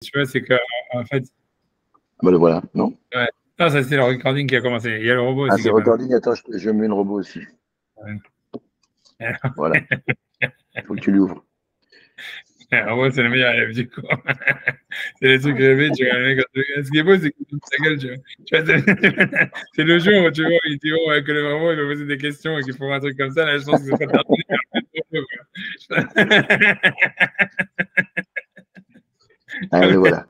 tu vois, c'est que en fait. Bah, le voilà, non? Ouais. Non, ça c'est le recording qui a commencé. Il y a le robot Ah, aussi qui c'est est pas mal. recording. Attends, je mets le robot aussi. Ouais. Voilà. Il faut que tu l'ouvres. Le robot, c'est le meilleur élève du cours. C'est les trucs rêvés, tu vois. Le mec, ce qui est beau, c'est qu'il ouvre sa gueule, tu vois. C'est le jour où tu vois, il dit oh, que le robot, il va poser des questions et qu'il faut un truc comme ça. Là, je pense que c'est pas terminé. Ah, le voilà.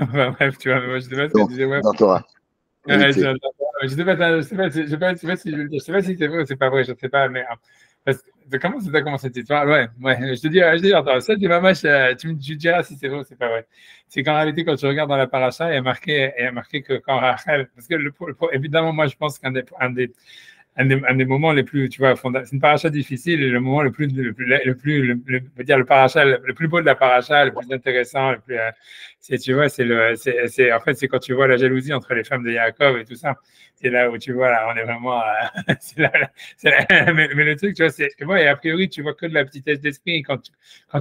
Enfin, bref, tu vois, moi, je sais pas ce que Donc, tu disais. Ouais. doctorat. Vérité. Je sais pas, je sais pas si c'est vrai ou c'est pas vrai, je sais pas, mais comment ça a commencé cette histoire? Ouais, ouais, je te dis, attends, ça, tu vas tu me diras si c'est vrai ou c'est pas vrai. C'est qu'en réalité, quand tu regardes dans la paracha, il y a marqué que quand Rachel, parce que évidemment, moi, je pense un des moments les plus, tu vois, c'est une paracha difficile et le moment je veux dire, le paracha, le plus beau de la paracha, le plus intéressant, c'est, tu vois, en fait, c'est quand tu vois la jalousie entre les femmes de Yaakov et tout ça. C'est là où tu vois, là, on est vraiment, mais le truc, tu vois, c'est que moi, et a priori, tu vois que de la petitesse d'esprit.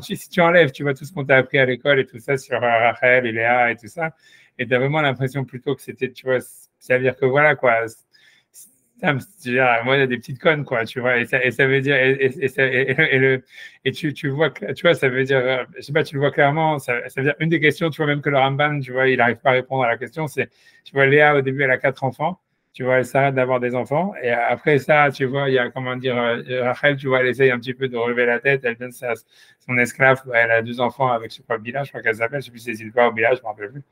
Si tu enlèves, tu vois, tout ce qu'on t'a appris à l'école et tout ça sur Rachel et Léa et tout ça, et tu as vraiment l'impression plutôt que c'était, tu vois, ça veut dire que voilà, quoi, moi, il y a des petites connes, quoi, tu vois, et ça veut dire, tu vois, tu vois, ça veut dire, je sais pas, tu le vois clairement, ça veut dire, une des questions, tu vois, même que le Ramban, tu vois, il n'arrive pas à répondre à la question, c'est, tu vois, Léa, au début, elle a 4 enfants, tu vois, elle s'arrête d'avoir des enfants, et après ça, tu vois, il y a, comment dire, Rachel, tu vois, elle essaye un petit peu de relever la tête, elle donne son esclave, elle a 2 enfants avec, je sais pas, Bila, je crois qu'elle s'appelle, je sais plus si c'est Zilpa ou Bila, je me rappelle plus.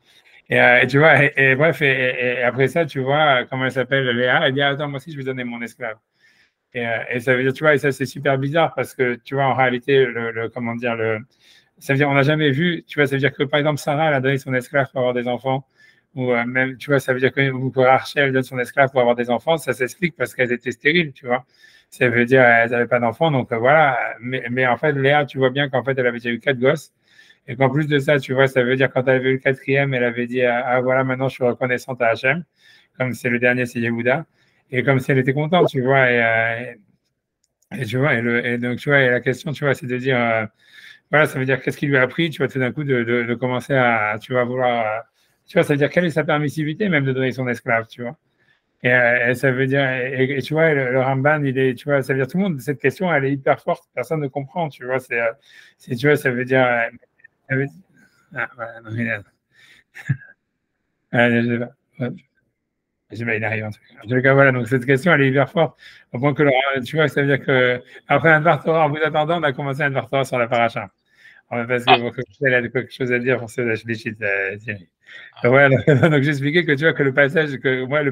Et tu vois, bref, et après ça, tu vois, comment elle s'appelle, Léa, elle dit, attends, moi aussi, je vais donner mon esclave. Et ça veut dire, tu vois, et ça, c'est super bizarre parce que, tu vois, en réalité, comment dire, ça veut dire, on n'a jamais vu, tu vois, ça veut dire que, par exemple, Sarah, elle a donné son esclave pour avoir des enfants, ou même, tu vois, ça veut dire que Rachel donne son esclave pour avoir des enfants, ça s'explique parce qu'elles étaient stériles, tu vois. Ça veut dire, elles n'avaient pas d'enfants, donc voilà. Mais en fait, Léa, tu vois bien qu'en fait, elle avait déjà eu 4 gosses. Et qu'en plus de ça, tu vois, ça veut dire quand elle avait eu le quatrième, elle avait dit ah voilà, maintenant je suis reconnaissante à Hachem, comme c'est le dernier, c'est Yehuda, et comme si elle était contente, tu vois, et tu vois, et donc tu vois, et la question, tu vois, c'est de dire voilà, ça veut dire qu'est-ce qu'il lui a appris, tu vois, tout d'un coup de commencer à, tu vois, vouloir, tu vois, ça veut dire quelle est sa permissivité même de donner son esclave, tu vois. Et ça veut dire, et tu vois, le Ramban, il est, tu vois, ça veut dire tout le monde, cette question, elle est hyper forte, personne ne comprend, tu vois, tu vois, ça veut dire, ah, voilà, non, je sais pas. Ouais. Je sais pas, il arrive un truc. En tout cas, voilà, donc cette question, elle est hyper forte. Au point que, tu vois, ça veut dire que, après un Dvar en vous attendant, on a commencé un Dvar sur la paracha. Parce que pour que elle a quelque chose à dire pour ceux d'Ashlichit, Thierry. Donc, voilà, donc j'expliquais que tu vois que le passage que moi le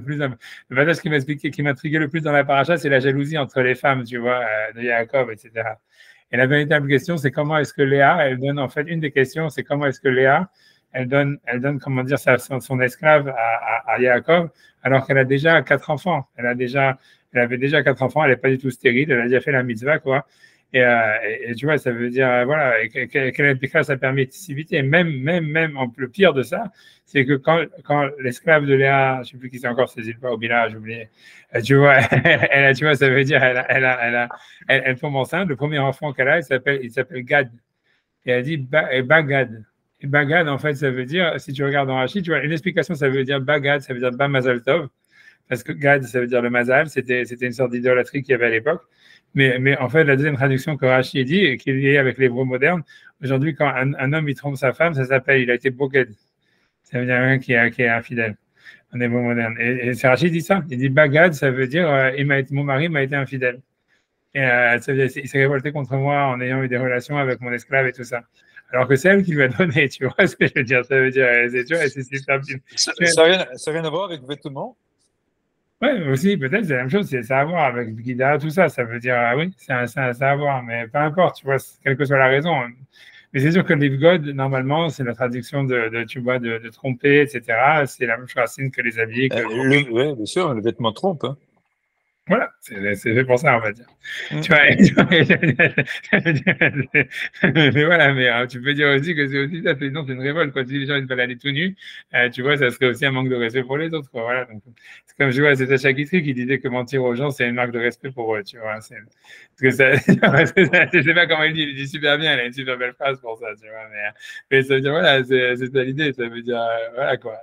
passage qui m'a expliqué, qui m'intriguait le plus dans la paracha, c'est la jalousie entre les femmes, tu vois, de Yaakov, etc. Et la véritable question, c'est comment est-ce que Léa, elle donne en fait une des questions, c'est comment est-ce que Léa, comment dire, son esclave à Yaakov, alors qu'elle a déjà 4 enfants. Elle avait déjà 4 enfants. Elle n'est pas du tout stérile. Elle a déjà fait la mitzvah, quoi. Et tu vois, ça veut dire, voilà, qu'elle impliquera sa permissivité. Même, le pire de ça, c'est que quand l'esclave de Léa, je ne sais plus qui c'est encore, c'est Zilpa ou Bila, j'ai oublié, tu vois, tu vois, ça veut dire, elle tombe enceinte. Le premier enfant qu'elle a, il s'appelle Gad. Et elle dit Bagad. Et Bagad, en fait, ça veut dire, si tu regardes dans Rachid, tu vois, une explication, ça veut dire Bagad, ça veut dire Bamazal Tov. Parce que Gad, ça veut dire le Mazal, c'était une sorte d'idolâtrie qu'il y avait à l'époque. Mais en fait, la deuxième traduction que Rachid dit, et qui est liée avec l'hébreu moderne, aujourd'hui, quand un homme il trompe sa femme, ça s'appelle, il a été Boged. Ça veut dire quelqu'un qui est infidèle, en hébreu moderne. Et c'est Rachid dit ça. Il dit Bagad, ça veut dire mon mari m'a été infidèle. Et ça veut dire, il s'est révolté contre moi en ayant eu des relations avec mon esclave et tout ça. Alors que c'est elle qui lui a donné, tu vois ce que je veux dire? Ça veut dire, c'est super. Ça n'a rien à voir avec vêtements? Ouais, aussi, peut-être, c'est la même chose, c'est ça à voir avec Guida, tout ça, ça veut dire, ah oui, c'est à voir, mais peu importe, tu vois, quelle que soit la raison. Mais c'est sûr que Live God, normalement, c'est la traduction tu vois, de tromper, etc. C'est la même racine que les habits, que Ouais, bien sûr, le vêtement trompe. Hein. Voilà, c'est fait pour ça, on va dire. Mm. Tu vois, mais voilà, mais tu peux dire aussi que c'est aussi ça, sinon c'est une révolte, quoi. Si les gens ils veulent aller tout nus, tu vois, ça serait aussi un manque de respect pour les autres, quoi. Voilà, donc c'est comme je vois, c'est Sacha Guitry qui disait que mentir aux gens, c'est une marque de respect pour eux, tu vois. Parce que ça, je sais pas comment il dit super bien, il a une super belle phrase pour ça, tu vois, mais ça veut dire, voilà, c'est ça l'idée, ça veut dire, voilà, quoi.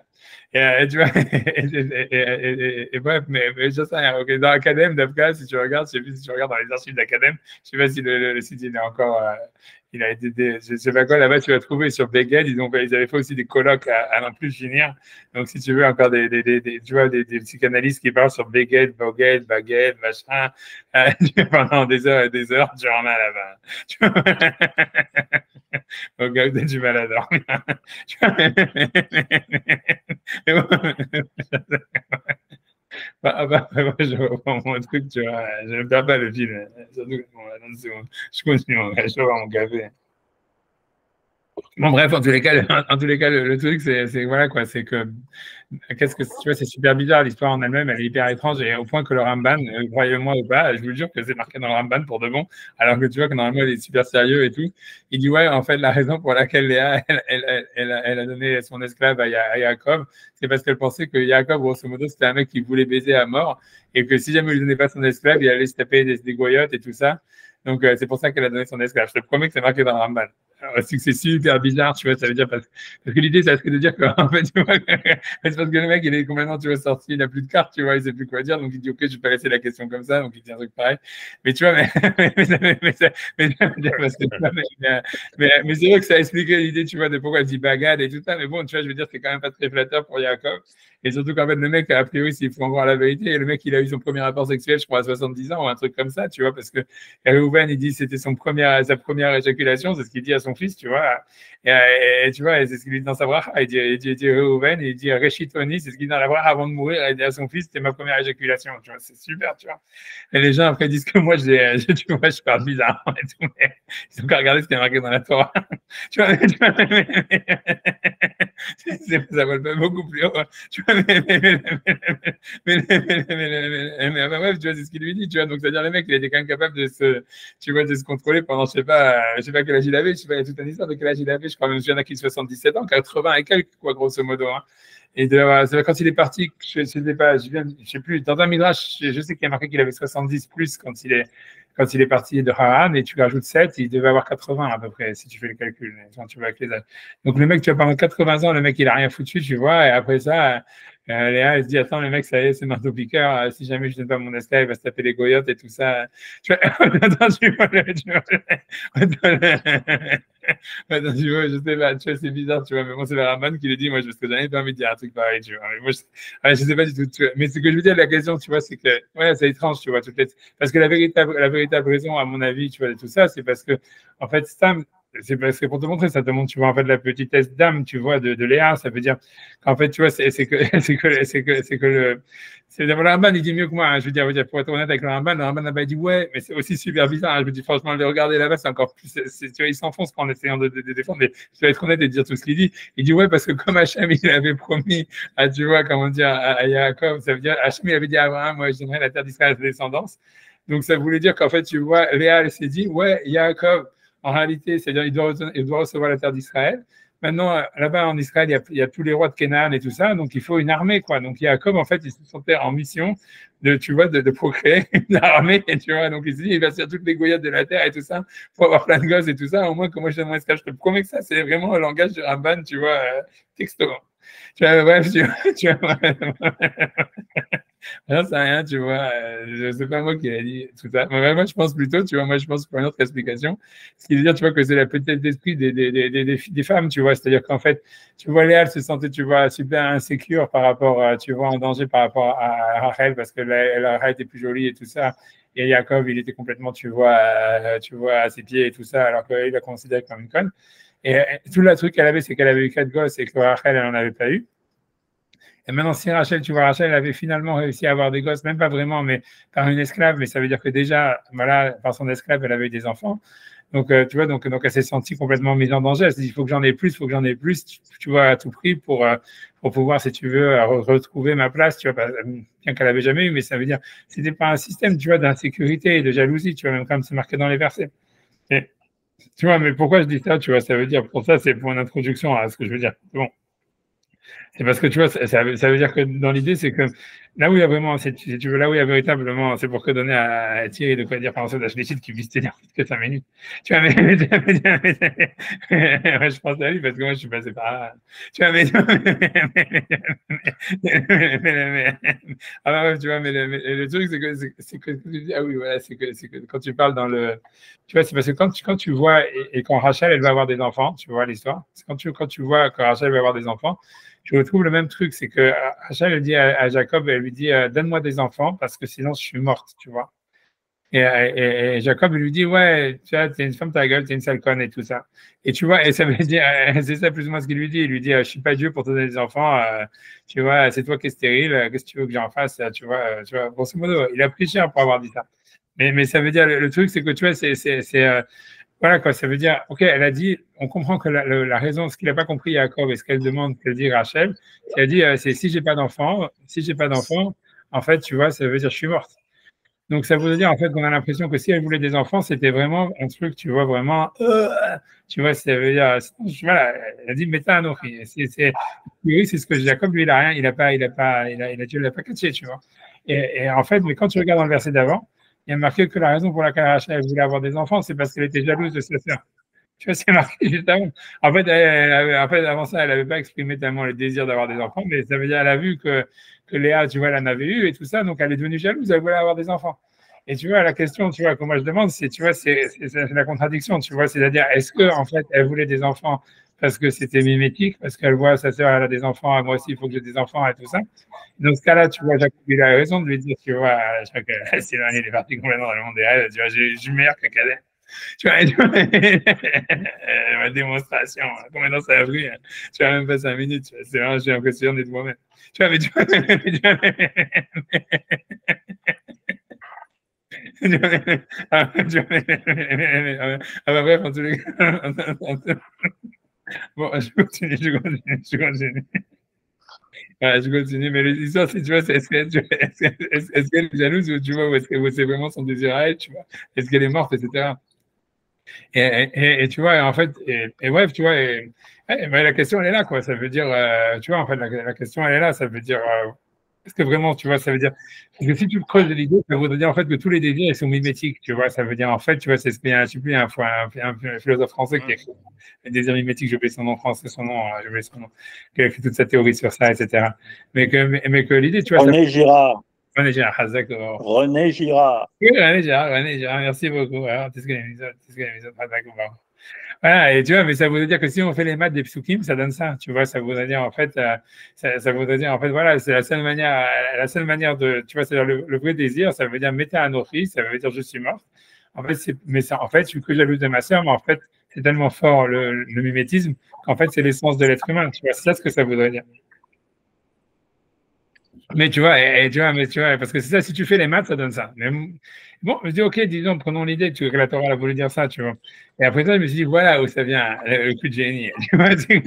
Et tu vois, et bref, mais je sais rien. Ok, dans l'Acadème d'Afghan, si tu regardes, je sais plus si tu regardes dans les archives d'Acadème, je sais pas si le site il est encore, il a été, je sais pas quoi, là-bas tu vas trouver sur Beged, ils avaient fait aussi des colloques à n'en plus finir. Donc si tu veux encore tu vois, des psychanalystes qui parlent sur Beged, Boged, Baged, machin, pendant des heures et des heures, tu en as là-bas. Tu vois, donc t'as du mal à dormir. Mais bon, moi, je reprends mon truc, tu vois, je ne perds pas le fil. Surtout, bon, attends une seconde, je continue, je vais boire mon café. Bon, bref, en tous les cas, le truc, c'est voilà quoi, c'est que qu'est-ce que tu vois, c'est super bizarre l'histoire en elle-même, elle est hyper étrange et au point que le Ramban, croyez-moi ou pas, je vous jure que c'est marqué dans le Ramban pour de bon, alors que tu vois que normalement il est super sérieux et tout. Il dit ouais, en fait, la raison pour laquelle Léa, elle a donné son esclave à Yaakov, c'est parce qu'elle pensait que Yaakov, grosso modo, c'était un mec qui voulait baiser à mort et que si jamais il lui donnait pas son esclave, il allait se taper des goyotes et tout ça. Donc c'est pour ça qu'elle a donné son esclave. Je te promets que c'est marqué dans le Ramban. Alors, c'est super bizarre, tu vois, ça veut dire parce que l'idée, ça serait de dire qu'en fait, tu vois, c'est parce que le mec, il est complètement, tu vois, sorti, il n'a plus de carte, tu vois, il sait plus quoi dire, donc il dit, ok, je vais pas laisser la question comme ça, donc il dit un truc pareil. Mais tu vois, parce que, mais c'est vrai que ça expliquait l'idée, tu vois, de pourquoi elle dit bagade et tout ça, mais bon, tu vois, je veux dire, c'est quand même pas très flatteur pour Yaakov. Et surtout qu'en fait, le mec, a priori, s'il faut en voir la vérité, et le mec, il a eu son premier rapport sexuel, je crois, à 70 ans ou un truc comme ça, tu vois, parce que Reuven, il dit c'était sa première éjaculation, c'est ce qu'il dit à son fils, tu vois. Et tu vois, c'est ce qu'il dit dans sa bracha. Il dit Reuven, il dit Reshitoni, c'est ce qu'il dit dans la bracha avant de mourir. Il dit à son fils, c'était ma première éjaculation, tu vois, c'est super, tu vois. Et les gens après disent que moi, tu vois, je parle bizarrement et tout, mais ils ont qu'à regarder ce qui est marqué dans la Torah. Tu vois, ça vole pas beaucoup plus haut. Tu vois, mais bref, tu vois, c'est ce qu'il lui dit, tu vois. Donc, c'est-à-dire, le mec, il était quand même capable tu vois, de se contrôler pendant, je sais pas quel âge il avait, je sais pas, il y a toute une histoire de quel âge il avait, je crois même, il y en a qui 77 ans, 80 et quelques, quoi, grosso modo, hein. Et quand il est parti, je sais plus, dans un midrash, je sais qu'il y a marqué qu'il avait 70 plus quand il est parti de Haran, et tu rajoutes 7, il devait avoir 80 à peu près, si tu fais le calcul, quand tu vois avec les âges. Donc le mec, tu vois, pendant 80 ans, le mec, il a rien foutu, tu vois, et après ça, Léa, elle se dit, attends, le mec, ça y est, c'est marteau-piqueur, si jamais je donne pas mon esclave, il va se taper les goyotes et tout ça. Tu vois, attends, attends, tu vois, je sais pas, tu vois, c'est bizarre, tu vois, mais bon, c'est le Raman qui le dit, moi, parce que j'en ai pas envie de dire un truc pareil, tu vois. Mais moi, je sais pas du tout, tu vois. Mais ce que je veux dire, la question, tu vois, c'est que, ouais, c'est étrange, tu vois, parce que la véritable raison, à mon avis, tu vois, de tout ça, c'est parce que, en fait, Stam, c'est parce que pour te montrer, ça te montre, tu vois, en fait, la petitesse d'âme, tu vois, de Léa, ça veut dire qu'en fait, tu vois, le Ramban, il dit mieux que moi, hein, je veux dire, pour être honnête avec le Ramban là-bas, il dit, ouais, mais c'est aussi super bizarre, hein, je me dis, franchement, le regarder là-bas, c'est encore plus, tu vois, il s'enfonce en essayant de défendre, mais je vais être honnête et dire tout ce qu'il dit. Il dit, ouais, parce que comme Hachem, il avait promis à, tu vois, comment dire, à Yaakov, ça veut dire, Hachem, il avait dit à Abraham, moi, je donnerai la terre d'Israël à sa descendance. Donc, ça voulait dire qu'en fait, tu vois, Léa, elle s'est dit, ouais, Yaakov, en réalité, c'est-à-dire il doit recevoir la terre d'Israël. Maintenant, là-bas en Israël, il y a tous les rois de Canaan et tout ça, donc il faut une armée, quoi. Donc Jacob, en fait, il se sentait en mission tu vois, de procréer une armée, et tu vois. Donc il se dit, il va faire toutes les goyottes de la terre et tout ça, pour avoir plein de gosses et tout ça. Au moins, comment je donne mon esclave, je te promets que ça, c'est vraiment le langage du Ramban, tu vois, texto. Tu vois, bref, tu vois non, c'est rien, tu vois. Je sais pas moi qui a dit tout ça. Mais moi, je pense plutôt, tu vois, moi, je pense pour une autre explication. Ce qui veut dire, tu vois, que c'est la petite d'esprit des femmes, tu vois. C'est-à-dire qu'en fait, tu vois, Léa, elle se sentait, tu vois, super insécure par rapport, tu vois, en danger par rapport à Rachel, parce que Rachel était plus jolie et tout ça. Et Jacob, il était complètement, tu vois, à ses pieds et tout ça, alors qu'il la considérait comme une conne. Et tout le truc qu'elle avait, c'est qu'elle avait eu 4 gosses et que Rachel, elle n'en avait pas eu. Et maintenant, si Rachel, tu vois, Rachel avait finalement réussi à avoir des gosses, même pas vraiment, mais par une esclave, mais ça veut dire que déjà, voilà, par son esclave, elle avait eu des enfants. Donc, tu vois, donc elle s'est sentie complètement mise en danger. Elle s'est dit, il faut que j'en ai plus, il faut que j'en ai plus, tu vois, à tout prix pour pouvoir, si tu veux, retrouver ma place, tu vois, bien qu'elle avait jamais eu, mais ça veut dire, c'était pas un système, tu vois, d'insécurité et de jalousie, tu vois, même comme c'est marqué dans les versets. Et, tu vois, mais pourquoi je dis ça, tu vois, ça veut dire, pour ça, c'est pour une introduction à ce que je veux dire. Bon. C'est parce que tu vois, ça veut dire que dans l'idée, c'est que là où il y a vraiment, si tu veux, là où il y a véritablement, c'est pour que donner à Thierry de quoi dire par exemple, je décide qu'il puisse tenir plus que 5 minutes. Tu vois, ouais, je pense à lui parce que moi, je suis passé par là. Tu vois, ah bah ouais, tu vois, mais le truc, c'est que, ah oui, voilà, c'est que quand tu parles dans le, tu vois, c'est parce que quand tu vois, et quand Rachel, elle va avoir des enfants, tu vois l'histoire, c'est quand tu vois que Rachel va avoir des enfants, je retrouve le même truc, c'est que Rachel elle dit à Jacob, elle lui dit donne-moi des enfants parce que sinon je suis morte, tu vois. Et Jacob lui dit ouais, tu vois, t'es une femme ta gueule, t'es une sale conne et tout ça. Et tu vois, et ça veut dire, c'est ça plus ou moins ce qu'il lui dit. Il lui dit je suis pas Dieu pour te donner des enfants, tu vois, c'est toi qui es stérile, qu'est-ce que tu veux que j'en fasse, tu vois, grosso modo, il a pris cher pour avoir dit ça. Mais ça veut dire le truc, c'est que tu vois, voilà quoi, ça veut dire, ok, elle a dit, on comprend que la raison, ce qu'il n'a pas compris Jacob et ce qu'elle demande, qu'elle dit Rachel, c'est elle dit, c'est si j'ai pas d'enfant, en fait, tu vois, ça veut dire je suis morte. Donc ça veut dire en fait qu'on a l'impression que si elle voulait des enfants, c'était vraiment un truc, tu vois, vraiment, tu vois, ça veut dire, voilà, elle a dit méta-anochi. Oui, c'est ce que Jacob, lui, il a rien, Dieu l'a pas caché, tu vois. Et en fait, mais quand tu regardes dans le verset d'avant, il y a marqué que la raison pour laquelle Rachel voulait avoir des enfants, c'est parce qu'elle était jalouse de sa sœur. Tu vois, c'est marqué juste avant. En fait, avant ça, elle n'avait pas exprimé tellement le désir d'avoir des enfants, mais ça veut dire qu'elle a vu que Léa, tu vois, elle en avait eu et tout ça, donc elle est devenue jalouse, elle voulait avoir des enfants. Et tu vois, la question, tu vois, que moi je demande, c'est, tu vois, c'est la contradiction, tu vois, c'est-à-dire, est-ce que en fait, elle voulait des enfants parce que c'était mimétique, parce qu'elle voit sa sœur, elle a des enfants, moi aussi, il faut que j'ai des enfants et tout ça. Dans ce cas-là, tu vois, Jacob, il a raison de lui dire, tu vois, je crois que c'est il est parti complètement dans le monde des rêves, tu vois, j'ai meilleur que Cadet. Tu vois, ma démonstration, combien dans ça a pris, tu vois, même pas 5 minutes, tu vois, c'est vraiment, j'ai l'impression d'être moi-même. Tu vois, mais tu vois, bref, en tous les cas, bon, je continue. Ouais, je continue, mais l'histoire, c'est, tu vois, est-ce qu'elle est jalouse ou tu vois, ou est-ce que c'est vraiment son désir à elle, tu vois, est-ce qu'elle est morte, etc. Et tu vois, en fait, et bref, tu vois, mais la question, elle est là, quoi. Ça veut dire, tu vois, en fait, la question, elle est là. Ça veut dire, est-ce que vraiment, tu vois, ça veut dire, parce que si tu creuses l'idée, ça voudrait dire, en fait, que tous les désirs, ils sont mimétiques, tu vois. Ça veut dire, en fait, tu vois, c'est ce qu'il y a, je sais plus, un philosophe français qui a écrit les désirs mimétiques, j'ai oublié son nom français, j'ai oublié son nom, qui a écrit toute sa théorie sur ça, etc. Mais que l'idée, tu vois, René Girard. René Girard, d'accord. René Girard. Oui, René Girard, merci beaucoup. Alors, c'est ce que voilà, et tu vois, mais ça voudrait dire que si on fait les maths des psukim, ça donne ça, tu vois, ça voudrait dire en fait, ça voudrait dire en fait, voilà, c'est la seule manière de, tu vois, c'est le vrai désir, ça veut dire méta anochi, ça veut dire je suis mort. En fait, mais ça, en fait, je suis que jalouse de ma sœur, mais en fait, c'est tellement fort le mimétisme qu'en fait, c'est l'essence de l'être humain, tu vois, c'est ça ce que ça voudrait dire. Mais tu vois, mais tu vois, parce que c'est ça, si tu fais les maths, ça donne ça. Mais bon, je dis, ok, disons, prenons l'idée que la Torah a voulu dire ça, tu vois. Et après ça, je me suis dit, voilà où ça vient, le coup de génie. Tu vois, parce que le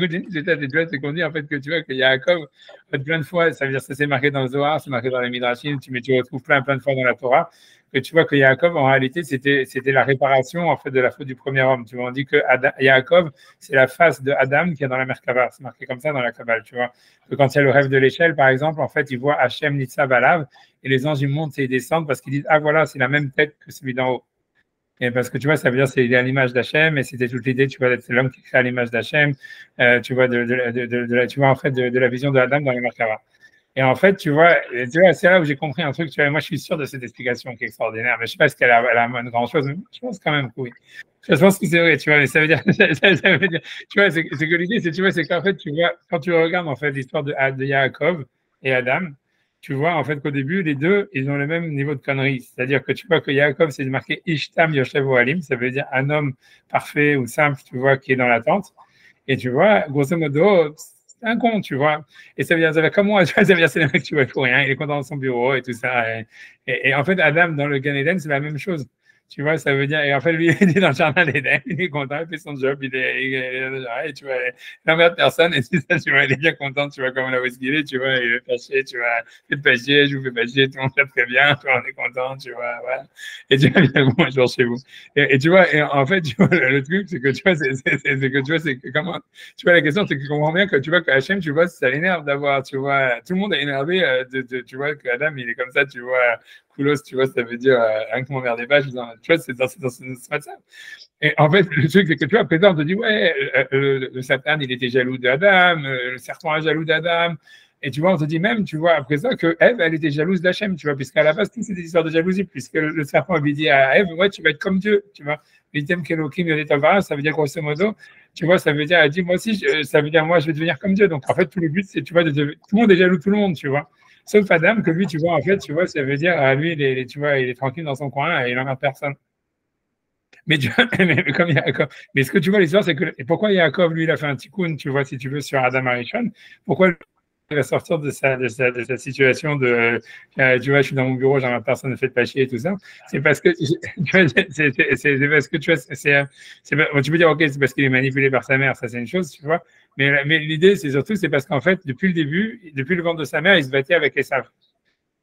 coup de génie, c'est ça, tu vois, c'est qu'on dit, en fait, que tu vois, qu'il y a Jacob, en fait, plein de fois, ça veut dire, ça c'est marqué dans le Zohar, c'est marqué dans les Midrashim, mais tu retrouves plein de fois dans la Torah, que tu vois que Jacob, en réalité, c'était la réparation, en fait, de la faute du premier homme. Tu vois, on dit que Jacob, c'est la face de Adam qui est dans la Merkava. C'est marqué comme ça dans la Kabbale, tu vois. Que quand il y a le rêve de l'échelle, par exemple, en fait, il voit Hachem Nitzav Alav et les anges, ils montent et ils descendent parce qu'ils disent, ah voilà, c'est la même tête que celui d'en haut. Et parce que tu vois, ça veut dire c'est à l'image d'Hachem et c'était toute l'idée, tu vois, c'est l'homme qui crée à l'image d'Hachem, tu vois, tu vois, en fait, de la vision de Adam dans les Merkava. Et en fait, tu vois, c'est là où j'ai compris un truc. Tu vois, moi, je suis sûr de cette explication qui est extraordinaire, mais je sais pas si elle a une grande chose, mais je pense quand même que oui. Je pense que c'est vrai, tu vois, mais ça veut dire, ça veut dire tu vois, c'est que l'idée, c'est, tu vois, c'est qu'en fait, tu vois, quand tu regardes, en fait, l'histoire de Yaakov et Adam, tu vois, en fait, qu'au début, les deux, ils ont le même niveau de connerie. C'est-à-dire que tu vois que Yaakov, c'est marqué Ishtam Yoshev Ohalim, ça veut dire un homme parfait ou simple, tu vois, qui est dans l'attente. Et tu vois, grosso modo, c'est un con, tu vois. Et ça veut dire, comme moi, ça veut dire, c'est le mec, tu vois, pour rien, il est content dans son bureau et tout ça. Et en fait, Adam, dans le Gan Eden, c'est la même chose. Tu vois, ça veut dire, et en fait, lui, il est dans le jardin d'Éden, il est content, il fait son job, et tu vois, il n'emmerde personne, et c'est ça, tu vois, il est bien content, tu vois, comment la voit ce qu'il est, tu vois, il est pas chier, tu vois, faites pas chier, je vous fais pas chier, tout le monde va très bien, tu vois, on est content, tu vois, voilà. Et tu vois, bien, bonjour chez vous. Et tu vois, et en fait, tu vois, le truc, c'est que tu vois, que tu vois, c'est que comment, tu vois, la question, c'est que tu comprends bien que tu vois, que Hachem, tu vois, ça l'énerve d'avoir, tu vois, tout le monde est énervé, tu vois, que Adam, il est comme ça, tu vois, Koulos, tu vois, ça veut dire rien que m'emmerder pas, tu vois, c'est dans ce match-là. Et en fait, le truc, c'est que tu vois, après ça, on te dit, ouais, le Satan, il était jaloux d'Adam, le serpent est jaloux d'Adam. Et tu vois, on te dit même, tu vois, après ça, que Ève, elle était jalouse d'Hachem, tu vois, puisqu'à la base, tout c'est des histoires de jalousie, puisque le serpent avait dit à Ève, ouais, tu vas être comme Dieu, tu vois. Item Kelokim Yodetavara, ça veut dire grosso modo, tu vois, ça veut dire, elle dit, moi aussi, ça veut dire, moi, je vais devenir comme Dieu. Donc, en fait, tout le but, c'est, tu vois, tout le monde est jaloux de tout le monde, tu vois. Sauf Adam, que lui, tu vois, en fait, tu vois, ça veut dire, lui, tu vois, il est tranquille dans son coin et il n'emmerde personne. Mais, comme Yaakov, mais ce que tu vois, l'histoire, c'est que, et pourquoi Yaakov, lui, il a fait un tikkun, tu vois, si tu veux, sur Adam Arishon, pourquoi il va sortir de sa situation de, tu vois, je suis dans mon bureau, j'en ai personne ne fait pas chier et tout ça. C'est parce que, tu vois, c'est parce que, tu vois, bon, tu peux dire, ok, c'est parce qu'il est manipulé par sa mère, ça c'est une chose, tu vois. Mais l'idée, c'est surtout, c'est parce qu'en fait, depuis le début, depuis le ventre de sa mère, il se battait avec Esav.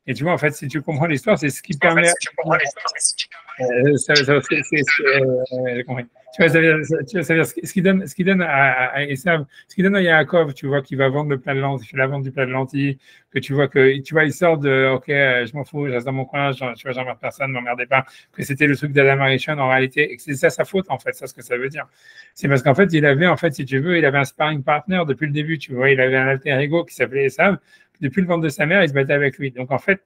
Et tu vois, en fait, si tu comprends l'histoire, c'est ce qui permet. J'ai compris. Tu vois, ça veut dire ce qui donne à Esav, ce qui donne à Yaakov, tu vois, qui va vendre le plat de lentilles, la vente du plat de lentilles, que tu vois il sort de, ok, je m'en fous, je reste dans mon coin, tu vois, j'emmerde personne, ne m'emmerdez pas, que c'était le truc d'Adam Arishon en réalité, et que c'est ça sa faute, en fait, ça, ce que ça veut dire. C'est parce qu'en fait, il avait, en fait, si tu veux, il avait un sparring partner depuis le début, tu vois, il avait un alter ego qui s'appelait Esav, depuis le ventre de sa mère, il se battait avec lui. Donc, en fait,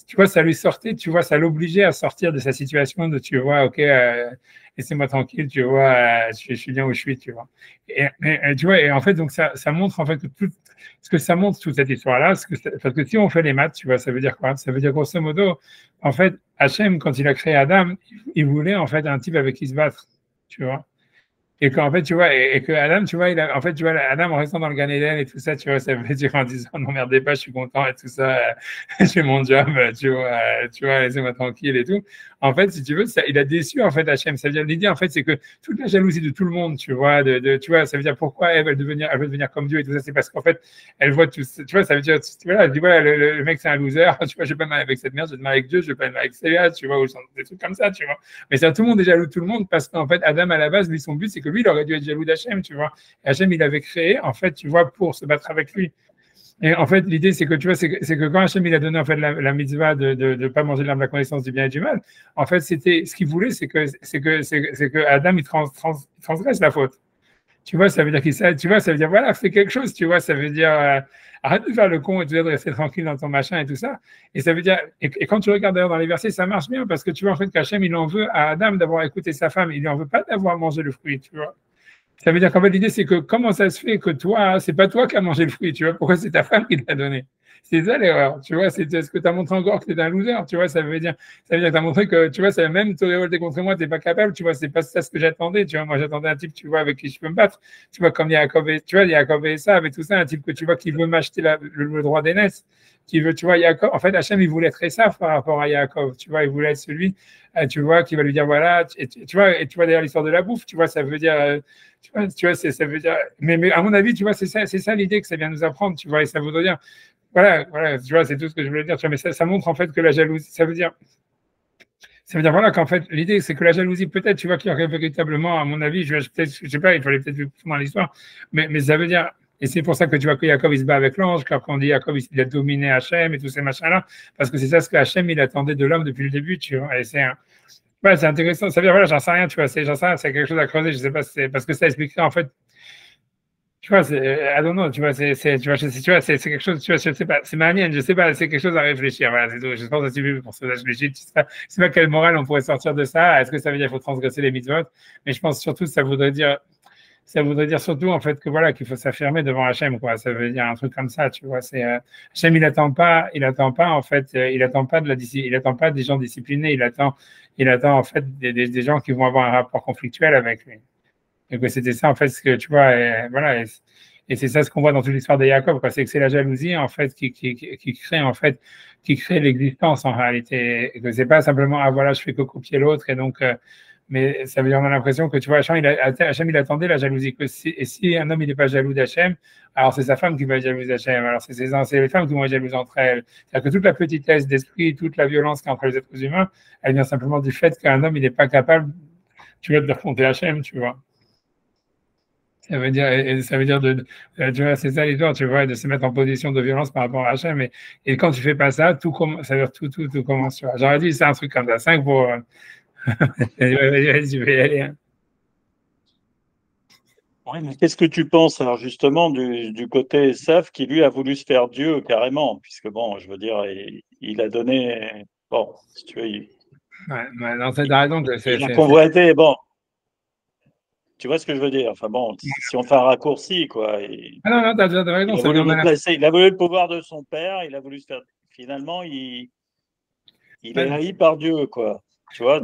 tu vois, ça lui sortait, tu vois, ça l'obligeait à sortir de sa situation de, tu vois, ok, laissez-moi tranquille, tu vois, je suis bien où je suis, tu vois. Tu vois, et en fait, donc ça montre en fait que tout, ce que ça montre toute cette histoire-là, parce que si on fait les maths, tu vois, ça veut dire quoi? Ça veut dire grosso modo, en fait, Hachem, quand il a créé Adam, il voulait en fait un type avec qui se battre, tu vois. Et qu'en fait, tu vois, et que Adam, tu vois, en fait, tu vois, Adam, en restant dans le Gan Eden et tout ça, tu vois, ça veut dire en disant, non, merdez pas, je suis content et tout ça, j'ai mon job, tu vois, laissez-moi tranquille et tout. En fait, si tu veux, ça, il a déçu, en fait, Hachem. Ça veut dire, l'idée, en fait, c'est que toute la jalousie de tout le monde, tu vois, tu vois, ça veut dire pourquoi elle veut devenir comme Dieu et tout ça, c'est parce qu'en fait, elle voit tout ça, tu vois, ça veut dire, voilà, elle dit, voilà, le mec, c'est un loser, tu vois, je vais pas me marier avec cette merde, je vais me marier avec Dieu, je vais pas me marier avec Célia, tu vois, ou des trucs comme ça, tu vois. Mais ça, tout le monde est jaloux de tout le monde parce qu'en fait, Adam, à la base, lui, son but, c'est que lui, il aurait dû être jaloux d'Hachem, tu vois. Et Hachem, il avait créé, en fait, tu vois, pour se battre avec lui. Et en fait, l'idée, c'est que tu vois, c'est que quand Hachem, il a donné en fait la mitzvah de ne pas manger de l'arbre de la connaissance du bien et du mal, en fait, c'était ce qu'il voulait, c'est que Adam, il transgresse la faute. Tu vois, ça veut dire tu vois, ça veut dire, voilà, fais quelque chose, tu vois, ça veut dire, arrête de faire le con et de rester tranquille dans ton machin et tout ça. Et ça veut dire, et quand tu regardes d'ailleurs dans les versets, ça marche bien parce que tu vois, en fait, qu'Hachem, il en veut à Adam d'avoir écouté sa femme, il n'en veut pas d'avoir mangé le fruit, tu vois. Ça veut dire qu'en fait, l'idée, c'est que comment ça se fait que toi, c'est pas toi qui as mangé le fruit, tu vois, pourquoi c'est ta femme qui te l'a donné? C'est ça l'erreur, tu vois, c'est ce que tu as montré encore que tu es un loser, tu vois, ça veut dire que tu as montré que, tu vois, ça même te révolter contre moi, tu n'es pas capable, tu vois, c'est pas ça ce que j'attendais, tu vois, moi j'attendais un type, tu vois, avec qui je peux me battre, tu vois, comme Yaakov et, tu vois, Yaakov et Esav et tout ça, un type que tu vois qui veut m'acheter le droit d'aînesse, qui veut, tu vois, Yaakov, en fait, Hachem, il voulait être Esav par rapport à Yaakov, tu vois, il voulait être celui, tu vois, qui va lui dire, voilà, tu vois d'ailleurs l'histoire de la bouffe, tu vois, ça veut dire, tu vois, ça veut dire, mais à mon avis, tu vois, c'est ça l'idée que ça vient nous apprendre, tu vois, et ça voudrait dire, voilà, tu vois, c'est tout ce que je voulais dire, tu vois, mais ça montre en fait que la jalousie, ça veut dire voilà qu'en fait, l'idée, c'est que la jalousie, peut-être, tu vois, qu'il y aurait véritablement, à mon avis, je sais pas, il fallait peut-être plus dans l'histoire, mais ça veut dire, et c'est pour ça que tu vois que Jacob, il se bat avec l'ange, quand on dit Jacob, il a dominé Hachem et tous ces machins-là, parce que c'est ça ce que Hachem, il attendait de l'homme depuis le début, tu vois, et ouais, c'est intéressant, ça veut dire, voilà, j'en sais rien, tu vois, j'en sais rien, c'est quelque chose à creuser, je sais pas, parce que ça expliquerait, en fait, tu vois, I don't know, tu vois, tu vois, tu vois, c'est quelque chose, tu vois, je sais pas, c'est ma mienne, je sais pas, c'est quelque chose à réfléchir, voilà, c'est tout. Je pense que c'est pour ça que je réfléchis, je sais pas quelle morale on pourrait sortir de ça, est-ce que ça veut dire qu'il faut transgresser les mitzvot, mais je pense surtout que ça voudrait dire surtout, en fait, que voilà, qu'il faut s'affirmer devant Hachem, quoi, ça veut dire un truc comme ça, tu vois, Hachem, il attend pas, en fait, il attend pas des gens disciplinés, il attend, en fait, des gens qui vont avoir un rapport conflictuel avec lui. Et que c'était ça, en fait, ce que tu vois, voilà. Et c'est ça ce qu'on voit dans toute l'histoire de Jacob, quoi. C'est que c'est la jalousie, en fait, qui crée l'existence, en réalité. Et que c'est pas simplement, ah voilà, je fais que copier l'autre, et donc, mais ça veut dire, on a l'impression que, tu vois, Hachem, il attendait la jalousie. Et si un homme, il n'est pas jaloux d'Hachem, alors c'est sa femme qui va être jalouse d'Hachem. Alors c'est les femmes qui vont être jalouses entre elles. C'est-à-dire que toute la petitesse d'esprit, toute la violence qu'il y a entre les êtres humains, elle vient simplement du fait qu'un homme, il n'est pas capable, tu vois, de affronter Hachem, tu vois. Ça veut dire tu vois, c'est ça l'histoire, tu vois, de se mettre en position de violence par rapport à Hachem. Et quand tu fais pas ça, ça veut dire tout commence, tu vois. J'aurais dit, c'est un truc comme ça. 5 pour. Vas-y, je vais y aller. Hein. Ouais, mais qu'est-ce que tu penses, alors justement, du côté Esav qui, lui, a voulu se faire Dieu carrément, puisque, bon, je veux dire, il a donné. Bon, si tu veux, Ouais, non, t'as raison. Il a convoité, bon. Tu vois ce que je veux dire? Enfin bon, si on fait un raccourci, quoi. Ah non, non, t'as raison. Il a voulu le pouvoir de son père, il a voulu se faire. Finalement, il est haï par Dieu, quoi. Tu vois,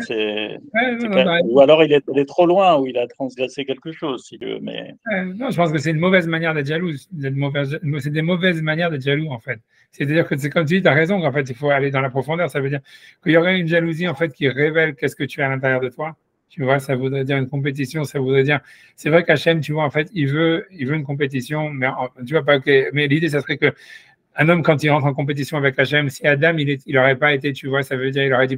ou alors il est trop loin, ou il a transgressé quelque chose, si tu veux. Mais non, je pense que c'est une mauvaise manière d'être jaloux. C'est des mauvaises manières d'être jaloux, en fait. C'est-à-dire que c'est comme tu dis, tu as raison, en fait, il faut aller dans la profondeur. Ça veut dire qu'il y aurait une jalousie, en fait, qui révèle qu'est-ce que tu as à l'intérieur de toi. Tu vois, ça voudrait dire une compétition, ça voudrait dire. C'est vrai qu'Hachem, tu vois, en fait, il veut une compétition, mais tu vois pas que. Mais l'idée, ça serait que un homme, quand il rentre en compétition avec Hachem, si Adam, il n'aurait pas été, tu vois, ça veut dire, il aurait dû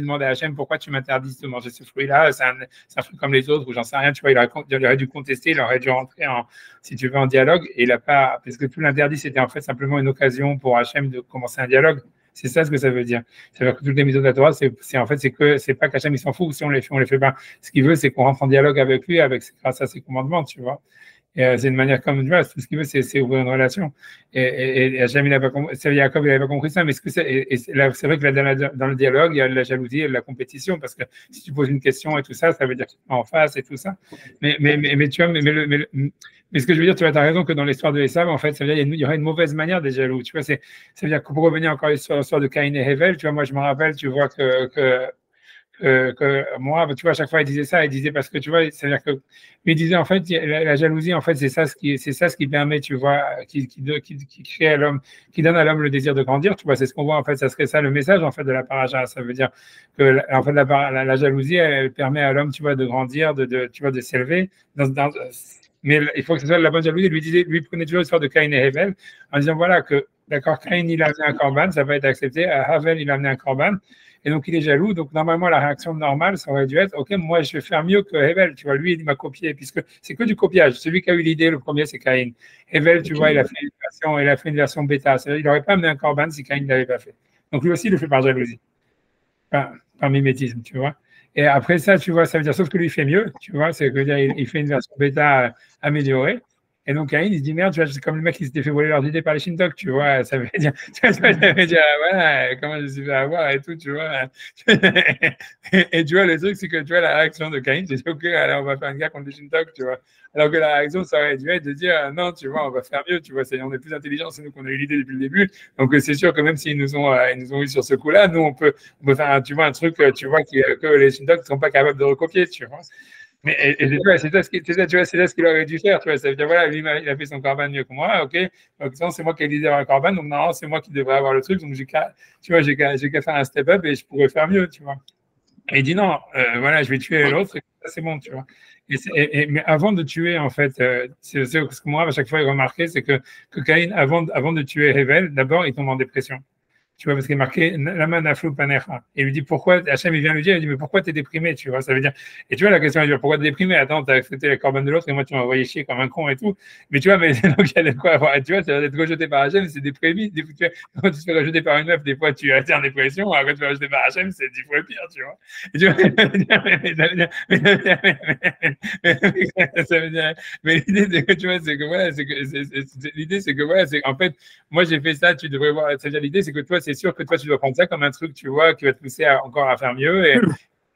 demander à Hachem, pourquoi tu m'interdis de manger ce fruit-là, c'est un fruit comme les autres, ou j'en sais rien, tu vois, il aurait dû contester, il aurait dû rentrer si tu veux, en dialogue, et il n'a pas, parce que tout l'interdit, c'était en fait simplement une occasion pour Hachem de commencer un dialogue. C'est ça ce que ça veut dire. Ça veut dire que toutes les mises de la Torah, c'est pas qu'Hachem, il s'en fout, si on les fait pas. Ce qu'il veut, c'est qu'on rentre en dialogue avec lui, grâce à ses commandements, tu vois. Et c'est une manière comme, tu vois, tout ce qu'il veut, c'est ouvrir une relation. Et Hachem, Jacob, il n'avait pas compris ça, mais c'est vrai que dans le dialogue, il y a de la jalousie, il y a de la compétition, parce que si tu poses une question et tout ça, ça veut dire que tu es en face et tout ça. Mais tu vois, mais ce que je veux dire, tu as raison que dans l'histoire de Esav, en fait, ça veut dire qu'il y aurait une mauvaise manière d'être jaloux. Tu vois, ça veut dire que pour revenir encore sur l'histoire de Caïn et Hevel, tu vois, moi, je me rappelle, tu vois, que moi, tu vois, à chaque fois, il disait ça, il disait parce que tu vois, c'est-à-dire que, il disait en fait, la jalousie, en fait, c'est ça ce qui permet, tu vois, qui crée à l'homme, qui donne à l'homme le désir de grandir, tu vois, c'est ce qu'on voit, en fait, ça serait ça le message, en fait, de la paracha. Ça veut dire que, en fait, la jalousie, elle permet à l'homme, tu vois, de grandir, tu vois, de s'élever mais il faut que ce soit la bonne jalousie. Lui prenait toujours l'histoire de Caïn et Hevel en disant, voilà, que, d'accord, Caïn, il a amené un corban, ça va être accepté, Havel, il a amené un corban. Et donc, il est jaloux. Donc, normalement, la réaction normale, ça aurait dû être, OK, moi, je vais faire mieux que Hevel. Tu vois, lui, il m'a copié, puisque c'est que du copiage. Celui qui a eu l'idée, le premier, c'est Caïn. Hevel, tu vois, il a fait une version bêta. C'est-à-dire, il n'aurait pas amené un corban si Caïn ne l'avait pas fait. Donc, lui aussi, il le fait par jalousie, par mimétisme, tu vois. Et après ça, tu vois, ça veut dire, sauf que lui, il fait mieux, tu vois, c'est que dire, il fait une version bêta améliorée. Et donc, Caïn, il se dit, merde, tu vois, c'est comme le mec qui s'était fait voler leurs idées par les Shintok, tu vois, ça veut dire, voilà, comment je me suis fait avoir et tout, tu vois. Et tu vois, le truc, c'est que, tu vois, la réaction de Caïn, c'est OK, alors on va faire une guerre contre les Shintok, tu vois. Alors que la réaction, ça aurait dû être de dire, non, tu vois, on va faire mieux, tu vois, on est plus intelligents, c'est nous qu'on a eu l'idée depuis le début. Donc, c'est sûr que même s'ils nous ont eu sur ce coup-là, nous, on peut faire, tu vois, un truc, tu vois, que les Shintok ne sont pas capables de recopier, tu vois. Mais c'est ça ce qu'il aurait dû faire, tu vois. Ça veut dire, voilà, lui, il a fait son corban mieux que moi, OK. Donc, c'est moi qui ai l'idée d'avoir un corban, donc non, c'est moi qui devrais avoir le truc. Donc, j'ai qu'à faire un step up et je pourrais faire mieux, tu vois. Et il dit non, voilà, je vais tuer l'autre, c'est bon, tu vois. Mais avant de tuer, en fait, c'est ce que moi, à chaque fois, il remarquait, c'est que Caïn, avant de tuer Hevel, d'abord, il tombe en dépression. Tu vois, parce qu'il est marqué Lama naflu panecha. Et il lui dit pourquoi, Hachem, il vient lui dire, il dit, mais pourquoi t'es déprimé, tu vois, ça veut dire. Et tu vois, la question, il dit, pourquoi t'es déprimé? Attends, t'as accepté la corban de l'autre et moi, tu m'as envoyé chier comme un con et tout. Mais tu vois, donc, il y a de quoi avoir, tu vois, c'est d'être rejeté par Hachem, c'est déprimé. Quand tu te fais rejeter par une meuf, des fois, tu es en dépression. Alors, quand tu te fais rejeter par Hachem, c'est 10 fois pire, tu vois. Et tu vois, ça veut dire, mais l'idée, c'est que, tu vois, c'est que, voilà, l'idée, c'est que, voilà, c'est, en fait, moi, j'ai fait ça, tu devrais voir, c'est-à-dire, l'idée, c'est que toi, c'est sûr que toi, tu dois prendre ça comme un truc, tu vois, qui va te pousser encore à faire mieux. Et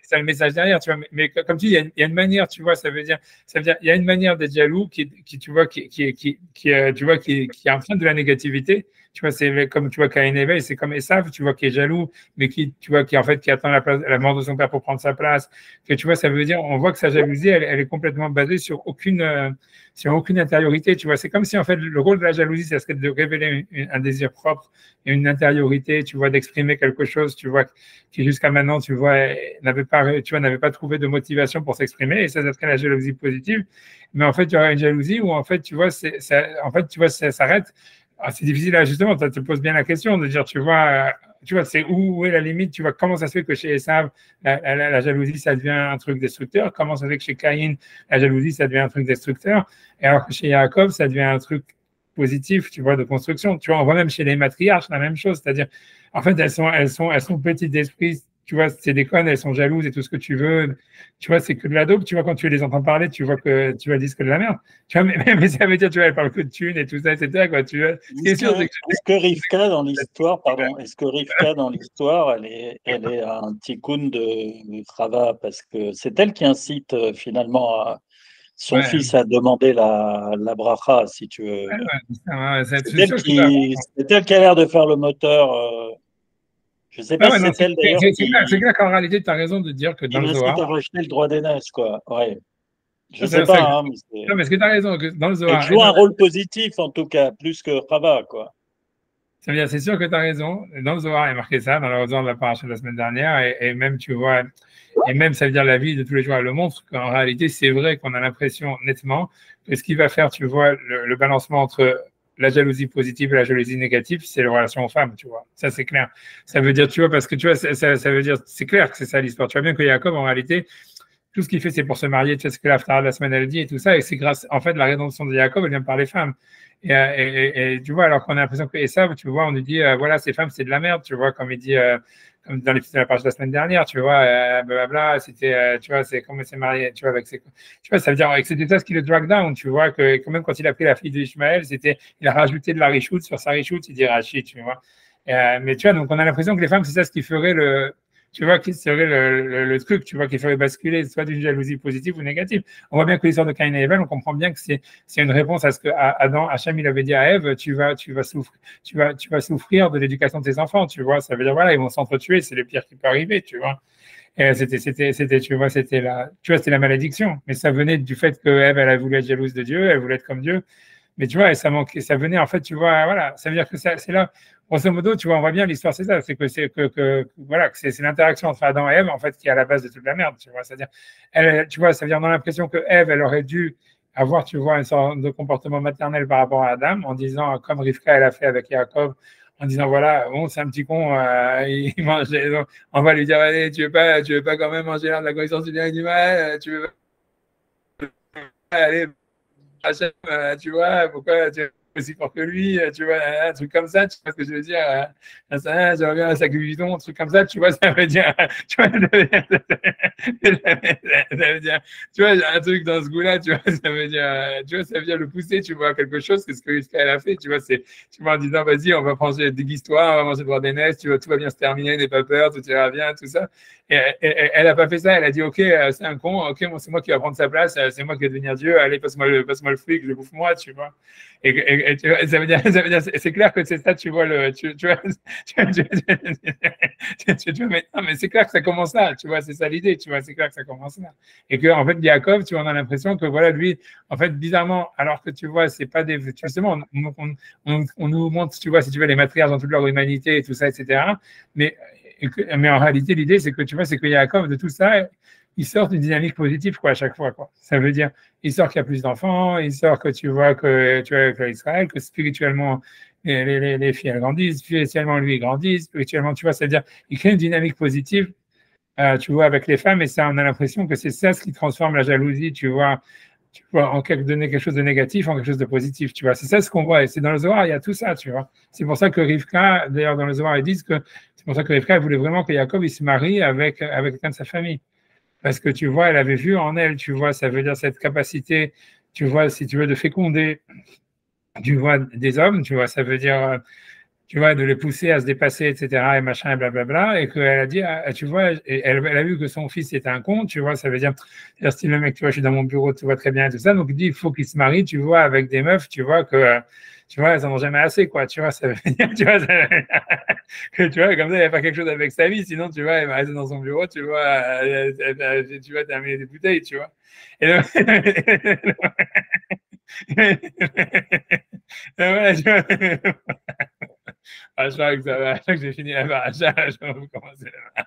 c'est le message derrière, tu vois. Mais comme tu dis, il y a une manière, tu vois, ça veut dire, il y a une manière d'être jaloux tu vois, qui est en train de la négativité, Tu vois, c'est comme tu vois Caïn et Abel, c'est comme Esav, tu vois, qui est jaloux, mais qui, tu vois, qui en fait, qui attend la mort de son père pour prendre sa place. Que tu vois, ça veut dire, on voit que sa jalousie, elle est complètement basée sur aucune intériorité. Tu vois, c'est comme si en fait, le rôle de la jalousie, ça serait de révéler un désir propre et une intériorité, tu vois, d'exprimer quelque chose, tu vois, qui jusqu'à maintenant, tu vois, n'avait pas trouvé de motivation pour s'exprimer, et ça serait la jalousie positive. Mais en fait, il y aura une jalousie où en fait, tu vois, ça s'arrête. Ah, c'est difficile, là, justement, tu te poses bien la question de dire, tu vois, c'est où est la limite, tu vois, comment ça se fait que chez Esav, la jalousie, ça devient un truc destructeur, comment ça se fait que chez Caïn, la jalousie, ça devient un truc destructeur, et alors que chez Jacob, ça devient un truc positif, tu vois, de construction. Tu vois, on voit même chez les matriarches la même chose, c'est-à-dire, en fait, elles sont petites d'esprit, tu vois, c'est des connes, elles sont jalouses et tout ce que tu veux. Tu vois, c'est que de la dope. Tu vois, quand tu les entends parler, tu vois que tu vas dire que de la merde. Tu vois, mais ça veut dire, tu vois, elles parlent que de thunes et tout ça, etc. Quoi, tu vois. Est-ce que Rivka dans l'histoire, elle est un tikkun de Chava, parce que c'est elle qui incite finalement son fils à demander la bracha, si tu veux. C'est elle qui a l'air de faire le moteur. Je ne sais pas si c'est elle d'ailleurs. C'est clair qu'en réalité, tu as raison de dire que dans le Zohar. Il incite à racheter le droit d'aîness, quoi. Ouais. Je ne sais pas. Non, mais est-ce que tu as raison que dans le Zohar. Elle joue un rôle positif, en tout cas, plus que Chava, quoi. Ça veut dire, c'est sûr que tu as raison. Dans le Zohar, il y a marqué ça, dans le Zohar de la paracha de la semaine dernière, et même, tu vois, et même, ça veut dire la vie de tous les jours, elle le montre qu'en réalité, c'est vrai qu'on a l'impression nettement que ce qui va faire, tu vois, le balancement entre la jalousie positive et la jalousie négative, c'est la relation aux femmes, tu vois. Ça, c'est clair. Ça veut dire, tu vois, parce que tu vois, ça veut dire, c'est clair que c'est ça l'histoire. Tu vois bien que Jacob, en réalité, tout ce qu'il fait, c'est pour se marier. Tu sais ce que l'Haftarah de la semaine, elle dit et tout ça. Et c'est grâce, en fait, la rédemption de Jacob, elle vient par les femmes. Et tu vois, alors qu'on a l'impression que Esav, tu vois, on lui dit, voilà, ces femmes, c'est de la merde, tu vois, comme il dit, comme dans l'épisode de la page de la semaine dernière, tu vois, blablabla, c'était, tu vois, c'est comme il s'est marié, tu vois, tu vois, ça veut dire que c'était ça ce qui le drag down, tu vois, que quand même quand il a pris la fille d'Ishmaël, il a rajouté de la richoute sur sa richoute, il dit Rachid, tu vois. Mais tu vois, donc on a l'impression que les femmes, c'est ça ce qui ferait tu vois, qui serait le truc, tu vois, qui ferait basculer soit d'une jalousie positive ou négative. On voit bien que l'histoire de Caïn et Abel, on comprend bien que c'est une réponse à ce que Adam, Hachem, il avait dit à Ève, tu vas souffrir de l'éducation de tes enfants, tu vois. Ça veut dire, voilà, ils vont s'entretuer, c'est le pire qui peut arriver, tu vois. Et c'était la malédiction. Mais ça venait du fait que Ève, elle a voulu être jalouse de Dieu, elle voulait être comme Dieu. Mais tu vois, ça venait, en fait, tu vois, voilà, ça veut dire que c'est là, grosso modo, tu vois, on voit bien l'histoire, c'est ça, c'est c'est l'interaction entre Adam et Ève, en fait, qui est à la base de toute la merde, tu vois, c'est-à-dire, tu vois, ça veut dire, on a l'impression que Ève, elle aurait dû avoir, tu vois, une sorte de comportement maternel par rapport à Adam, en disant, comme Rivka, elle a fait avec Jacob, en disant, voilà, bon, c'est un petit con, il mange, on va lui dire, allez, tu veux pas quand même manger l'art de la connaissance du bien et du mal, tu veux pas, allez, tu vois, pourquoi tu es aussi fort que lui, tu vois, un truc comme ça, tu vois ce que je veux dire, j'aimerais bien un sac de bidon, un truc comme ça, tu vois, ça veut dire, tu vois, ça veut dire, tu vois, un truc dans ce goût-là, tu vois, ça veut dire le pousser, tu vois, quelque chose, c'est ce qu'elle a fait, tu vois, tu vois, en disant, vas-y, on va manger, déguise-toi, on va manger le droit des neiges, tu vois, tout va bien se terminer, n'aie pas peur, tout ira bien, tout ça. Et elle n'a pas fait ça, elle a dit, ok, c'est un con, ok, c'est moi qui vais prendre sa place, c'est moi qui vais devenir Dieu, allez, passe-moi le fric, je le bouffe moi, tu vois. Et tu vois, ça veut dire, c'est clair que c'est ça, tu vois, tu vois, mais c'est clair que ça commence là, tu vois, c'est ça l'idée, tu vois, c'est clair que ça commence là. Et que, en fait, Jacob, tu vois, on a l'impression que, voilà, lui, en fait, bizarrement, alors que tu vois, c'est pas des, justement, on nous montre, tu vois, si tu veux, les matriarches dans toute leur humanité et tout ça, etc. Mais en réalité, l'idée, c'est que, tu vois, c'est que Jacob, de tout ça, il sort d'une dynamique positive, quoi, à chaque fois, quoi. Ça veut dire, il sort qu'il y a plus d'enfants, il sort que tu vois que Israël, que spirituellement, les filles, elles grandissent, spirituellement, lui, il grandit, spirituellement, tu vois, c'est-à-dire, il crée une dynamique positive, tu vois, avec les femmes, et ça, on a l'impression que c'est ça ce qui transforme la jalousie, tu vois, donner quelque chose de négatif en quelque chose de positif, tu vois. C'est ça ce qu'on voit, et c'est dans le Zohar, il y a tout ça, tu vois. C'est pour ça que Rivka, d'ailleurs, dans le Zohar, ils disent que c'est pour ça que Rivka, elle voulait vraiment que Jacob, il se marie avec quelqu'un de sa famille. Parce que tu vois, elle avait vu en elle, tu vois, ça veut dire cette capacité, tu vois, si tu veux, de féconder, tu vois, des hommes, tu vois, ça veut dire, tu vois, de les pousser à se dépasser, etc., et machin, et blablabla, et qu'elle a dit, tu vois, elle a vu que son fils était un con, tu vois, ça veut dire, le mec, tu vois, je suis dans mon bureau, tu vois très bien, et tout ça, donc il dit, il faut qu'il se marie, tu vois, avec des meufs, tu vois, que tu vois, elles n'en ont jamais assez, quoi. Tu vois, ça veut dire, tu vois, tu vois, comme ça, il n'y a pas quelque chose avec sa vie, sinon, tu vois, elle va rester dans son bureau, tu vois, tu vas terminer des bouteilles, tu vois. Et donc, voilà, tu vois. Je crois que ça va, que j'ai fini la paracha, je vais commencer la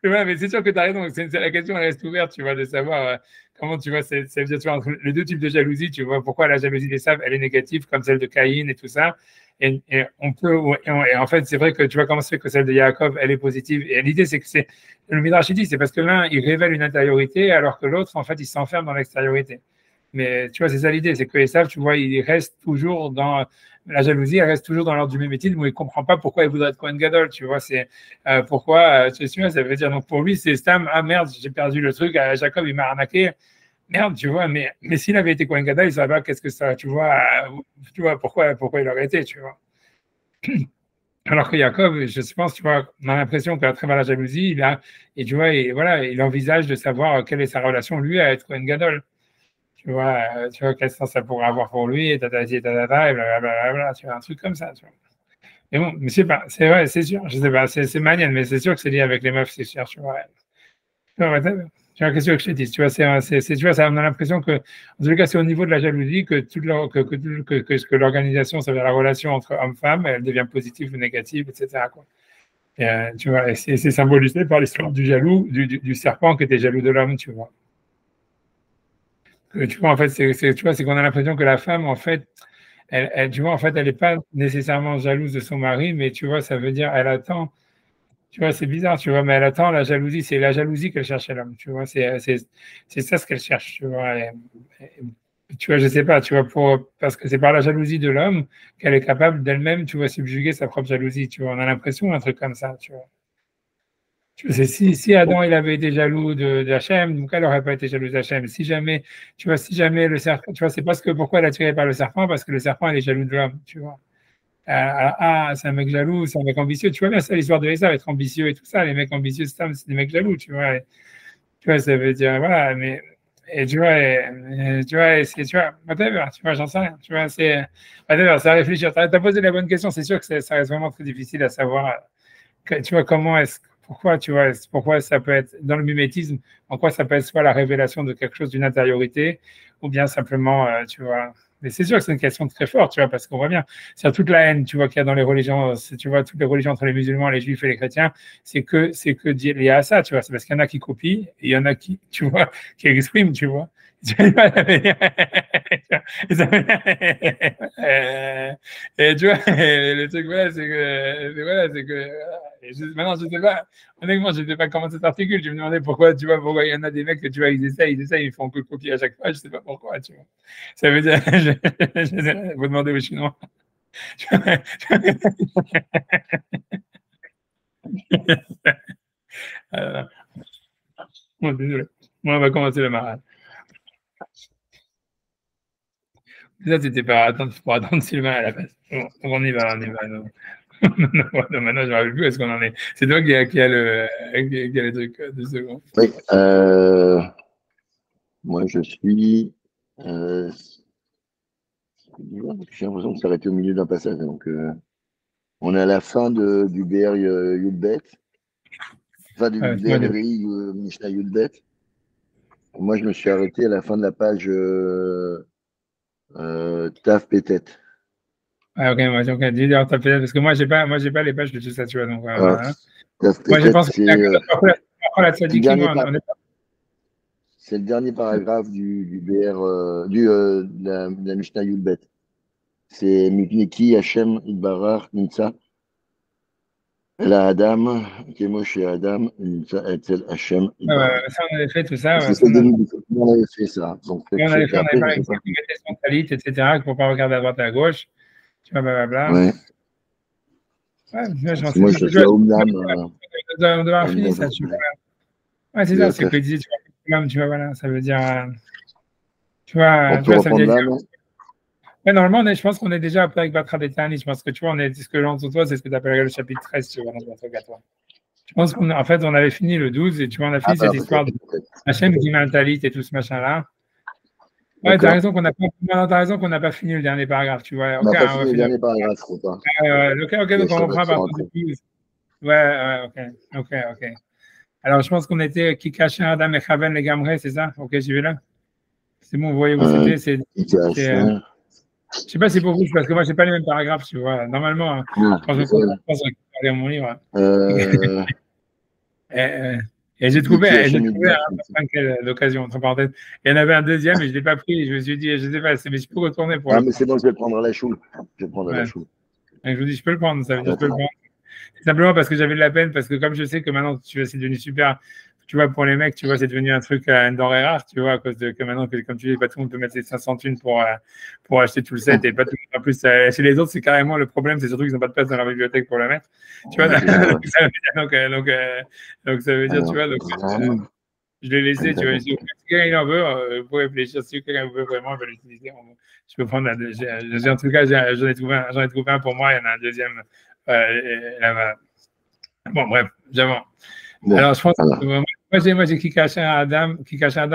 ouais, mais c'est sûr que tu as raison. La question elle reste ouverte, tu vois, de savoir comment tu vois, ça veut dire, tu vois, entre les deux types de jalousie, tu vois, pourquoi la jalousie d'Esav, elle est négative, comme celle de Caïn et tout ça. Et on peut, et en fait, c'est vrai que tu vois comment c'est que celle de Yaakov, elle est positive. Et l'idée, c'est que c'est, le Midrash dit, c'est parce que l'un, il révèle une intériorité, alors que l'autre, en fait, il s'enferme dans l'extériorité. Mais tu vois, c'est ça l'idée, c'est que Esav, tu vois, il reste toujours dans la jalousie, elle reste toujours dans l'ordre du mimétisme où il ne comprend pas pourquoi il voudrait être Kohen Gadol, tu vois, c'est pourquoi, tu vois, ça veut dire, donc pour lui, c'est Stam, ah merde, j'ai perdu le truc, Jacob, il m'a arnaqué, merde, tu vois, mais s'il avait été Kohen Gadol, il ne savait pas qu'est-ce que ça, tu vois pourquoi il aurait été, tu vois. Alors que Jacob, je pense, tu vois, on a l'impression qu'à travers la jalousie, il a, et tu vois, et voilà, il envisage de savoir quelle est sa relation, lui, à être Kohen Gadol. Tu vois, quel sens ça pourrait avoir pour lui, et tatati, tatata, et blablabla, tu vois, un truc comme ça, tu vois. Mais bon, mais je sais pas, c'est vrai, c'est sûr, je sais pas, c'est manienne, mais c'est sûr que c'est lié avec les meufs, c'est sûr, tu vois. Tu vois, qu'est-ce que je te dis, tu vois, tu vois, ça, on a l'impression que, en tout cas, c'est au niveau de la jalousie que que l'organisation, ça veut dire la relation entre homme-femme, elle devient positive ou négative, etc., quoi. Et, tu vois, et c'est symbolisé par l'histoire du jaloux, du serpent qui était jaloux de l'homme, tu vois. Tu vois, en fait, tu vois, c'est qu'on a l'impression que la femme, en fait, tu vois, en fait, elle n'est pas nécessairement jalouse de son mari, mais tu vois, ça veut dire, elle attend, tu vois, c'est bizarre, tu vois, mais elle attend la jalousie, c'est la jalousie qu'elle cherche à l'homme, tu vois, c'est ça ce qu'elle cherche, tu vois. Tu vois, je sais pas, tu vois, parce que c'est par la jalousie de l'homme qu'elle est capable d'elle-même, tu vois, subjuguer sa propre jalousie, tu vois. On a l'impression un truc comme ça, tu vois. Tu vois, si Adam il avait été jaloux d'Hachem, donc elle n'aurait pas été jalouse d'Hachem. Si jamais, tu vois, si jamais le serpent, tu vois, c'est parce que pourquoi elle est attirée par le serpent, parce que le serpent il est jaloux de l'homme, tu vois. C'est un mec jaloux, c'est un mec ambitieux. Tu vois bien ça, l'histoire de Esav, être ambitieux et tout ça. Les mecs ambitieux, c'est des mecs jaloux, tu vois. Tu vois, ça veut dire, voilà, mais, et tu vois, tu vois, tu vois, whatever, tu vois, j'en sais rien. Tu vois, whatever, c'est à réfléchir. Tu as posé la bonne question, c'est sûr que ça reste vraiment très difficile à savoir, tu vois, pourquoi, tu vois, pourquoi ça peut être, dans le mimétisme, en quoi ça peut être soit la révélation de quelque chose d'une intériorité, ou bien simplement, tu vois. Mais c'est sûr que c'est une question très forte, tu vois, parce qu'on voit bien, c'est toute la haine, tu vois, qu'il y a dans les religions, tu vois, toutes les religions entre les musulmans, les juifs et les chrétiens, c'est que lié à ça, tu vois, c'est parce qu'il y en a qui copient, et il y en a qui, tu vois, qui expriment, tu vois. Et tu vois, le truc, voilà, c'est que maintenant, je sais pas, honnêtement, je ne sais pas comment ça s'articule. Je me demandais pourquoi il y en a des mecs que tu vois, ils essayent, ils font que copier à chaque fois, je ne sais pas pourquoi, tu vois. Ça veut dire, vous demandez aux Chinois. Bon, désolé. Bon, on va commencer le mariage. Ça, c'était pour attendre Sylvain à la base. Bon, on y va. Non, maintenant, je ne me rappelle plus où est-ce qu'on en est. C'est toi qui a le truc de secondes. Oui, moi je suis. J'ai l'impression de s'arrêter au milieu d'un passage. Donc, on est à la fin du BR Yudbet. Enfin, du BR Mishnah Yudbet. Moi, je me suis arrêté à la fin de la page Taf Pétet. Ah, ok, dis parce que moi, j'ai pas les pages de tout ça, tu vois. Donc, voilà. Moi, je pense que c'est le dernier paragraphe du BR, de la Mishnah Yudbet. C'est Mipniki Hashem Idbarar Nimsa. La Adam, Kemosh et Adam, Nimsa Etzel Hashem Idbarar. Ça, on avait fait tout ça. On avait fait ça. Donc, on avait fait son talit, etc., pour ne pas regarder à droite et à gauche. Tu vois, blablabla. Ouais. Moi, je suis à Omnam. On doit avoir fini ça, tu vois. Ouais, c'est ça, c'est que tu vois, tu vois, voilà, ça veut dire. Tu vois, ça veut dire. Ouais, normalement, je pense qu'on est déjà après avec Batra d'Eternity. Je pense que tu vois, ce que j'entends toi, c'est ce que tu appelles le chapitre 13, tu vois, dans notre interrogatoire. Je pense qu'en fait, on avait fini le 12 et tu vois, on a fini cette histoire de Hachem qui met un talit et tout ce machin-là. Ouais, t'as raison qu'on n'a pas fini le dernier paragraphe, tu vois. On n'a pas fini le dernier paragraphe, je crois pas. Ok, donc on reprend à partir du 12. Ouais, ok. Alors, je pense qu'on était qui cachait Adam et Chaven les Gamré, c'est ça? Ok, j'y vais là. C'est bon, vous voyez où c'était. Je sais pas si pour vous, parce que moi, j'ai pas les mêmes paragraphes, tu vois. Normalement, quand je regarde mon livre. Et j'ai trouvé l'occasion, entre parenthèses. Il y en avait un deuxième et je ne l'ai pas pris. Je me suis dit, je ne sais pas, mais je peux retourner pour mais c'est bon, je vais le prendre à la choule. Je vais prendre à la choule. Et je vous dis, je peux le prendre, ça veut dire que je peux le prendre. Simplement parce que j'avais de la peine, parce que comme je sais que maintenant, tu vois, c'est devenu super. Tu vois, pour les mecs, tu vois, c'est devenu un truc, une denrée rare, tu vois, à cause de que maintenant, comme tu dis, pas tout le monde peut mettre ses 500 thunes pour acheter tout le set et pas tout le monde. En plus, chez les autres, c'est carrément le problème, c'est surtout qu'ils n'ont pas de place dans leur bibliothèque pour le mettre. Tu vois, donc ça veut dire, tu vois, je l'ai laissé, tu vois, si quelqu'un il en veut, vous pouvez réfléchir, si quelqu'un veut vraiment, il va l'utiliser. Je peux prendre en tout cas, j'en ai trouvé un pour moi, il y en a un deuxième là-bas. Bon, bref, j'avance. Alors, je pense que moi, j'ai qui cachait Adam,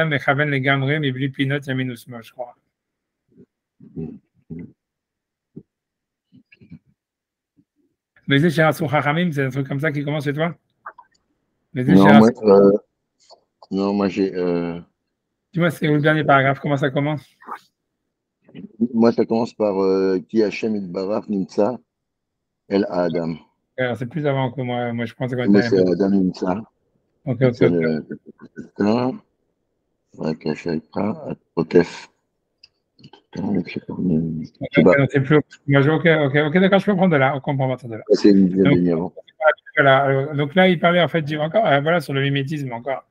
mais Chaven les Gamré, mais Bli Pinot, Yaminus Mo, je crois. Mais c'est chez Rassou Chachamim, c'est un truc comme ça qui commence chez toi? Non, moi j'ai. Dis-moi, c'est où le dernier paragraphe? Comment ça commence? Moi, ça commence par Ki Hashem Itbarach Nimtza El Adam. Alors, c'est plus avant que moi. Moi, je pense que moi, c'est Adam Nimtza. Ok. Otef. Ok, d'accord, je peux prendre de là. On comprend partir de là. C'est une ligne avant. Donc là, il parlait en fait voilà, sur le mimétisme encore.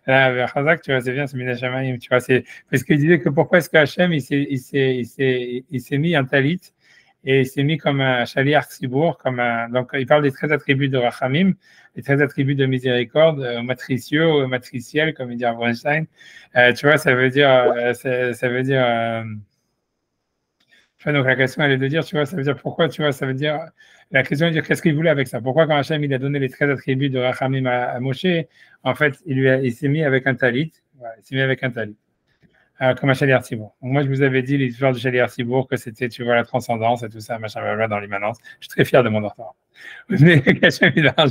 Là, vers Chazak, tu vois, c'est bien, c'est Minashamaim, tu vois, c'est parce qu'il disait que pourquoi est-ce qu'Hachem, il s'est mis un talit et il s'est mis comme un chaliar Tsibour, donc il parle des 13 attributs de Rachamim, les 13 attributs de miséricorde, matricieux, matriciel, comme il dit Einstein. Tu vois, ça veut dire, donc la question elle est de dire, tu vois, ça veut dire pourquoi, tu vois, ça veut dire, la question est de dire qu'est-ce qu'il voulait avec ça. Pourquoi quand Hachem il a donné les 13 attributs de Rachamim à Moshe, en fait, il s'est mis avec un talit, voilà, il s'est mis avec un talit. Comme un chalier Arcibourg. Moi, je vous avais dit l'histoire du chalier Arcibourg, que c'était, tu vois, la transcendance et tout ça, machin, blablabla, dans l'immanence. Je suis très fier de mon doctorat. Mais Hachem, il a tu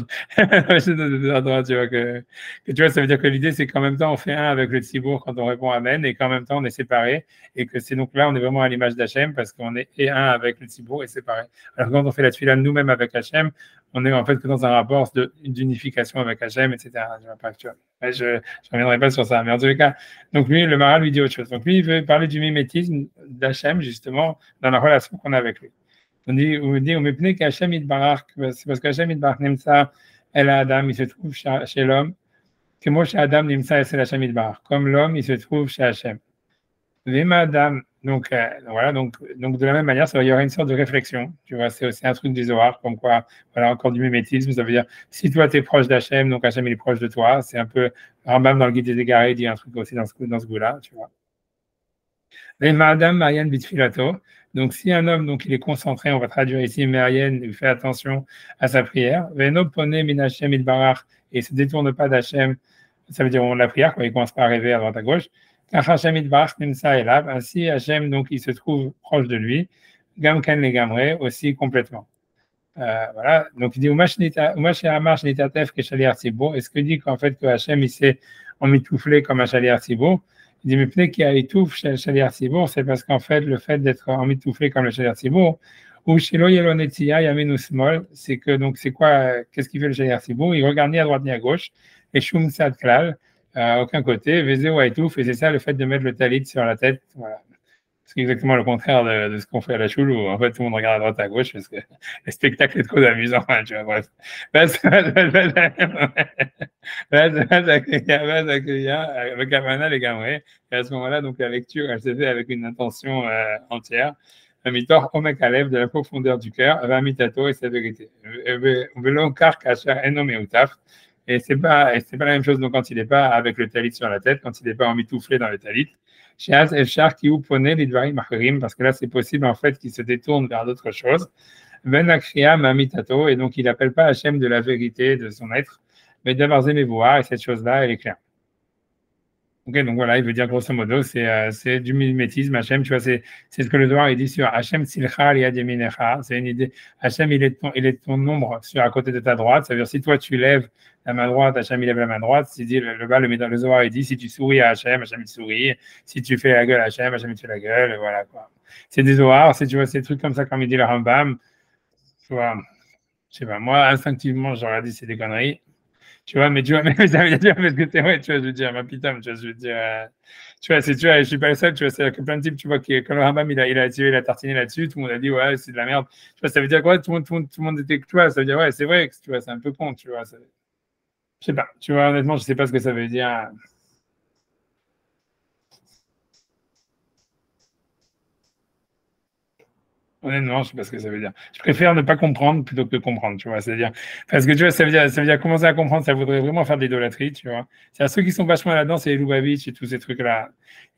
vois, tu vois, ça veut dire que l'idée, c'est qu'en même temps, on fait un avec le Tzibour quand on répond Amen, et qu'en même temps, on est séparés, et que c'est donc là, on est vraiment à l'image d'Hachem, parce qu'on est et un avec le Tzibour et séparé. Alors quand on fait la tefila nous-mêmes avec Hachem, on est en fait que dans un rapport d'unification avec Hachem, etc. Je ne reviendrai pas sur ça, mais en tous les cas, donc lui, le Maharal lui dit autre chose. Donc lui, il veut parler du mimétisme d'Hachem, justement, dans la relation qu'on a avec lui. On dit, qu'Hachem Itbarach, c'est parce qu'Hachem Itbarach Nimsa El Adam, il se trouve chez l'homme, que moi chez Adam Nimsa El Hachem Itbarach. Comme l'homme, il se trouve chez Hachem. Vima Adam, donc voilà, donc de la même manière, il y aura une sorte de réflexion. Tu vois, c'est aussi un truc du Zohar, comme quoi, voilà, encore du mimétisme. Ça veut dire, si toi tu es proche d'Hachem, donc Hachem il est proche de toi. C'est un peu, Rambam dans le Guide des Égarés, il dit un truc aussi dans ce goût-là, tu vois. Vima Adam Marianne Bitfilato. Donc, si un homme, donc, il est concentré, on va traduire ici, Marianne, il fait attention à sa prière. Veno pone min Hachem Itbarach, et il ne se détourne pas d'Hachem, ça veut dire la prière, quand il commence pas à rêver à droite à gauche. Car Hachem Itbarach Nimsa Elav, ainsi Hachem, donc, il se trouve proche de lui. Gamken le Gamre, aussi complètement. Voilà. Donc, il dit, Umash Amash Nitatef Keshali Arcibo. Est-ce que dit qu'en fait, que Hachem, il s'est emmitouflé comme un Chali Arcibo? Il dit, mais peut-être qu'il y a étouffe chez le Chali Arcibourg, c'est parce qu'en fait, le fait d'être emmitouflé comme le Chali Arcibourg, ou chez l'Oyelonetia, Yaminus Smol, c'est que, donc, c'est quoi, qu'est-ce qu'il fait le Chali Arcibourg? Il regarde ni à droite ni à gauche, et Shum Sad Klal, aucun côté, Vezeo Aitouf, et c'est ça le fait de mettre le talit sur la tête, voilà. C'est exactement le contraire de ce qu'on fait à la choule où en fait tout le monde regarde à droite à gauche parce que le spectacle est trop amusant. Tu vois, bref. Avec Havana, les Gamré. Et à ce moment-là, donc la lecture, elle s'est faite avec une intention entière. Mitor Omek Alev de la profondeur du cœur, Vamitato et sa vérité. Velokar Kacher Enom et Outaf. Et c'est pas la même chose donc quand il n'est pas avec le talit sur la tête, quand il n'est pas emmitouflé dans le talit. Parce que là, c'est possible en fait qu'il se détourne vers d'autres choses. Et donc il n'appelle pas Hachem de la vérité de son être, mais d'avoir aimé voir, et cette chose-là, elle est claire. Ok, donc voilà, il veut dire grosso modo, c'est du mimétisme. Hachem, tu vois, c'est ce que le Zohar il dit sur Hachem Silcha Liad Yeminecha. C'est une idée. Hachem, il est ton ombre sur à côté de ta droite. Ça veut dire si toi tu lèves la main droite, Hachem il lève la main droite. C'est dit le Zohar il dit si tu souris à Hachem, Hachem il sourit. Si tu fais la gueule à Hachem, Hachem il fait la gueule. Et voilà quoi. C'est des Zohar, tu vois, c'est des trucs comme ça comme il dit le Rambam. Tu vois, je sais pas, moi instinctivement j'aurais dit c'est des conneries. Tu vois, mais tu vois, mais ça veut dire, parce que c'est vrai, tu vois, je veux dire, ma pitam, tu vois, je veux dire, tu vois, tu vois, je suis pas le seul, tu vois, c'est que plein de types, tu vois, qui, quand le Rambam, il a tartiné là-dessus, tout le monde a dit, ouais, c'est de la merde. Tu vois, ça veut dire quoi, tout le monde était, tu vois, ça veut dire, ouais, c'est vrai, tu vois, c'est un peu con, tu vois, je sais pas, tu vois, honnêtement, je sais pas ce que ça veut dire. Honnêtement, je sais pas ce que ça veut dire. Je préfère ne pas comprendre plutôt que de comprendre, tu vois. C'est-à-dire, parce que tu vois, ça veut dire commencer à comprendre, ça voudrait vraiment faire de l'idolâtrie, tu vois. C'est-à-dire, ceux qui sont vachement là-dedans, c'est les Lubavitch et tous ces trucs-là.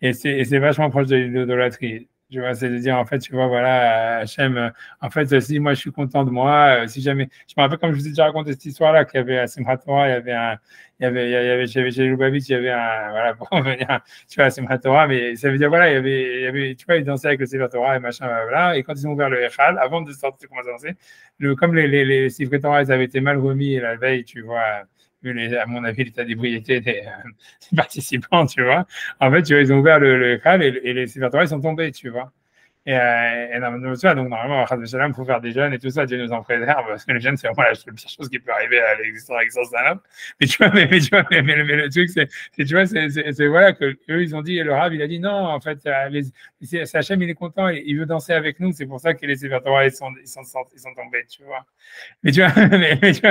Et c'est vachement proche de l'idolâtrie. Tu vois, c'est de dire, en fait, tu vois, voilà, Hachem, en fait, si moi je suis content de moi, si jamais. Je me rappelle, comme je vous ai déjà raconté cette histoire-là, qu'il y avait à Simchat Torah, il y avait un. Chez les Lubavitch, il y avait un. Voilà, pour revenir, tu vois, à Simchat Torah, mais ça veut dire, voilà, tu vois, ils dansaient avec le Sefer Torah et machin, voilà. Et quand ils ont ouvert le Echal, avant de sortir, de commencer à danser, comme les Sefer Torah, ils avaient été mal remis la veille, tu vois, à mon avis, l'état d'ébriété des participants, tu vois. En fait, tu vois, ils ont ouvert le Echal et les Sefer Torah, ils sont tombés, tu vois. Et donc normalement, il faut faire des jeunes et tout ça, Dieu nous en préserve, parce que les jeunes, c'est vraiment la pire chose qui peut arriver à l'existence d'un homme. Mais tu vois, mais le truc, tu vois, c'est voilà que eux, ils ont dit, et le Rav, il a dit non, en fait, Hachem, il est content, il veut danser avec nous, c'est pour ça que les Sefer Torah, ils sont tombés, tu vois. Mais tu vois,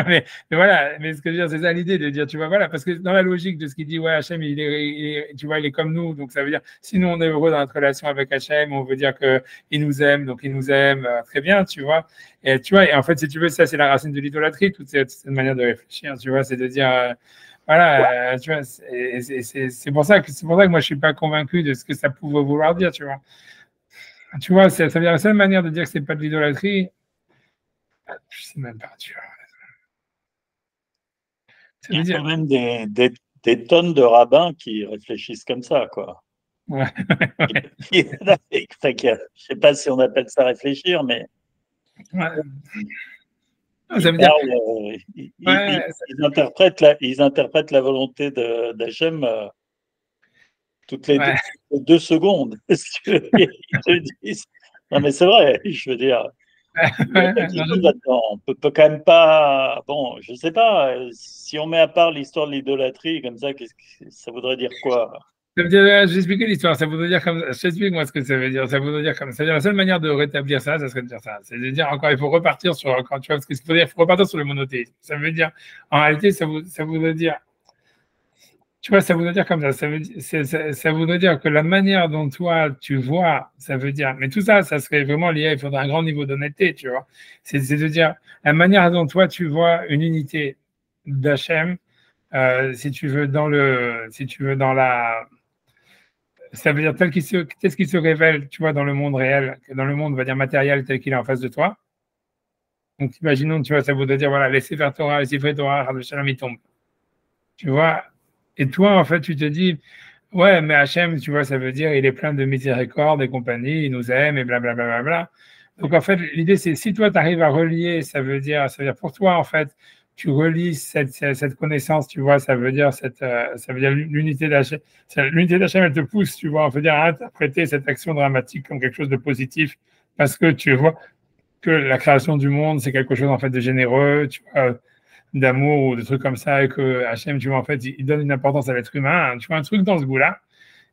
mais voilà, mais ce que je veux dire, c'est ça l'idée de dire, tu vois, voilà, parce que dans la logique de ce qu'il dit, ouais, Hachem, tu vois, il est comme nous, donc ça veut dire, si nous on est heureux dans notre relation avec Hachem, on veut dire qu'il nous aime, donc il nous aime très bien, tu vois. Et tu vois, et en fait, si tu veux, ça, c'est la racine de l'idolâtrie, toute cette manière de réfléchir, tu vois, c'est de dire, voilà, tu vois, c'est pour ça que moi, je suis pas convaincu de ce que ça pouvait vouloir dire, tu vois. Tu vois, ça veut dire la seule manière de dire que c'est pas de l'idolâtrie. Je sais même pas, tu vois. Il y a quand même des tonnes de rabbins qui réfléchissent comme ça, quoi. Ouais. Je ne sais pas si on appelle ça réfléchir, mais Ouais. ils interprètent la volonté d'Hachem toutes les 2 secondes. Ils te disent. Non, mais c'est vrai, je veux dire. On peut quand même pas. Bon, je sais pas. Si on met à part l'histoire de l'idolâtrie, comme ça, ça voudrait dire quoi? Ça veut dire, je vais expliquer l'histoire. Ça voudrait dire comme. Je t'explique moi ce que ça veut dire. Ça voudrait dire comme. Ça veut dire la seule manière de rétablir ça, ça serait de dire ça. C'est de dire encore, il faut repartir sur. Quand tu vois, parce qu'il faut dire, il faut repartir sur le monothéisme. Ça veut dire, en réalité, ça voudrait dire. Tu vois, ça voudrait dire comme ça. Ça voudrait dire que la manière dont toi tu vois, ça veut dire. Mais tout ça, ça serait vraiment lié. Il faudrait un grand niveau d'honnêteté, tu vois. C'est de dire la manière dont toi tu vois une unité d'Hachem, si tu veux dans la. Ça veut dire tel qu'il se révèle, tu vois, dans le monde réel, dans le monde, on va dire matériel tel qu'il est en face de toi. Donc, imaginons, tu vois, ça voudrait dire, voilà, les Sefer Torah, les Sifrei Torah, Chas v'Shalom, ils tombent. Tu vois. Et toi, en fait, tu te dis, ouais, mais Hachem, tu vois, ça veut dire il est plein de miséricorde et compagnie, il nous aime et blablabla. Bla, bla, bla. Donc, en fait, l'idée, c'est si toi, tu arrives à relier, ça veut dire pour toi, en fait, tu relis cette connaissance, tu vois, ça veut dire l'unité d'Hachem. L'unité d'Hachem, elle te pousse, tu vois, on veut dire à interpréter cette action dramatique comme quelque chose de positif parce que tu vois que la création du monde, c'est quelque chose, en fait, de généreux, tu vois, d'amour ou de trucs comme ça, et que Hachem, tu vois, en fait, il donne une importance à l'être humain, hein, tu vois, un truc dans ce goût-là,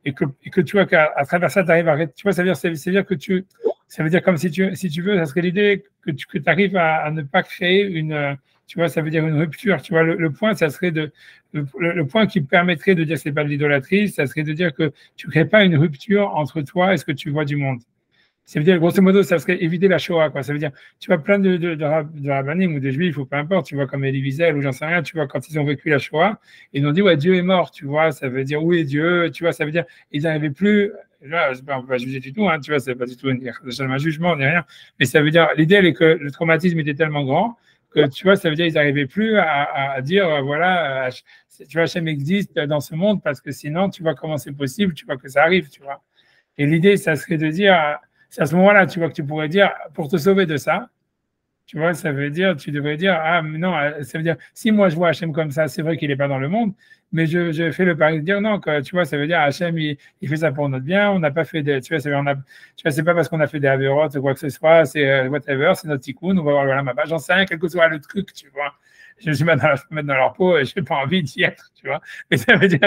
et que tu vois qu'à travers ça, tu arrives à, tu vois, ça veut dire que ça veut dire comme si tu veux, ça serait l'idée que tu arrives à ne pas créer tu vois, ça veut dire une rupture, tu vois, le point, ça serait le point qui permettrait de dire que c'est pas de l'idolâtrie, ça serait de dire que tu crées pas une rupture entre toi et ce que tu vois du monde. Ça veut dire, grosso modo, ça serait éviter la Shoah, quoi. Ça veut dire, tu vois, plein de rabbinim ou de juifs, ou peu importe, tu vois, comme Elie Wiesel ou j'en sais rien, tu vois, quand ils ont vécu la Shoah, ils ont dit, ouais, Dieu est mort, tu vois, ça veut dire, où est Dieu, tu vois, ça veut dire, ils n'arrivaient plus, là, on ne peut pas juger du tout, hein, tu vois, c'est pas du tout un jugement, ni rien, mais ça veut dire, l'idée, elle est que le traumatisme était tellement grand que tu vois, ça veut dire qu'ils n'arrivaient plus à dire, voilà, tu vois, Hachem existe dans ce monde parce que sinon, tu vois comment c'est possible, tu vois que ça arrive, tu vois. Et l'idée, ça serait de dire, c'est à ce moment-là, tu vois, que tu pourrais dire, pour te sauver de ça, tu vois, ça veut dire, tu devrais dire, ah, mais non, ça veut dire, si moi je vois Hachem comme ça, c'est vrai qu'il n'est pas dans le monde, mais je fais le pari de dire non, que, tu vois, ça veut dire, Hachem, il fait ça pour notre bien, on n'a pas fait des, tu vois, c'est pas parce qu'on a fait des avérotes ou quoi que ce soit, c'est whatever, c'est notre tikkun, on va voir voilà, ma page, j'en sais rien, quel que soit le truc, tu vois. Je me suis mettre dans leur peau et je n'ai pas envie d'y être, tu vois. Mais ça veut dire,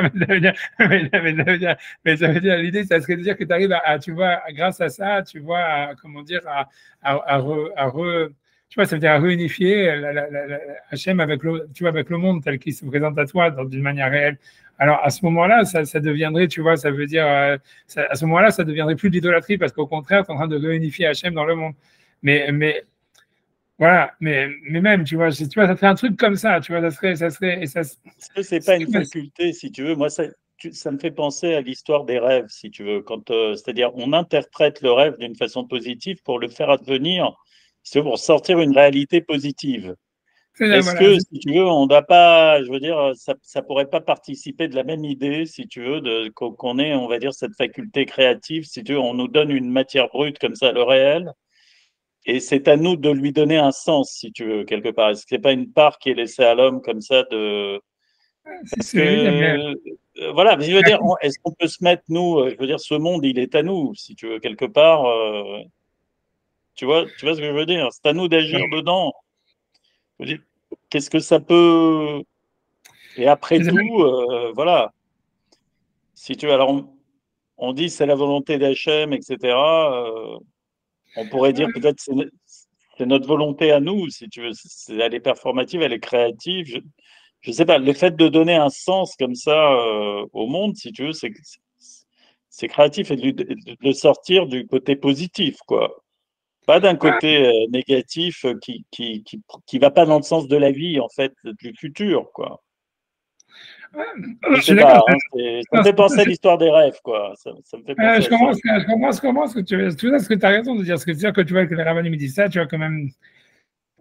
mais ça veut dire, l'idée, ça serait de dire que tu arrives tu vois, grâce à ça, tu vois, comment dire, tu vois, ça veut dire à réunifier Hachem avec tu vois, avec le monde tel qu'il se présente à toi d'une manière réelle. Alors, à ce moment-là, ça deviendrait, tu vois, ça veut dire, à ce moment-là, ça deviendrait plus de l'idolâtrie parce qu'au contraire, tu es en train de réunifier Hachem dans le monde. Mais voilà, mais même, tu vois, ça serait un truc comme ça, tu vois, ça serait. Est-ce que c'est pas une faculté, si tu veux? Moi, ça me fait penser à l'histoire des rêves, si tu veux. C'est-à-dire, on interprète le rêve d'une façon positive pour le faire advenir, c'est pour sortir une réalité positive. Est-ce que, si tu veux, on n'a pas, je veux dire, ça pourrait pas participer de la même idée, si tu veux, qu'on ait, on va dire, cette faculté créative, si tu veux, on nous donne une matière brute comme ça, le réel, et c'est à nous de lui donner un sens, si tu veux, quelque part. Est-ce que c'est pas une part qui est laissée à l'homme comme ça de... Parce que, voilà, je veux dire, est-ce qu'on peut se mettre, nous, je veux dire, ce monde, il est à nous, si tu veux, quelque part. Tu vois ce que je veux dire? C'est à nous d'agir dedans. Je veux dire, qu'est-ce que ça peut... Et après tout, voilà. Si tu veux, alors on dit c'est la volonté d'Hachem, etc. On pourrait dire peut-être c'est notre volonté à nous, si tu veux. Elle est performative, elle est créative. Je sais pas, le fait de donner un sens comme ça au monde, si tu veux, c'est créatif et de le sortir du côté positif, quoi. Pas d'un côté négatif qui va pas dans le sens de la vie, en fait, du futur, quoi. Je sais pas, hein, ça me fait penser à l'histoire des rêves, quoi. Ça me fait penser je comprends ce que tu veux dire. Tout ça, ce que tu as raison de dire. Ce que tu veux dire que tu vois que les Ravanim me disent ça, tu vois quand même.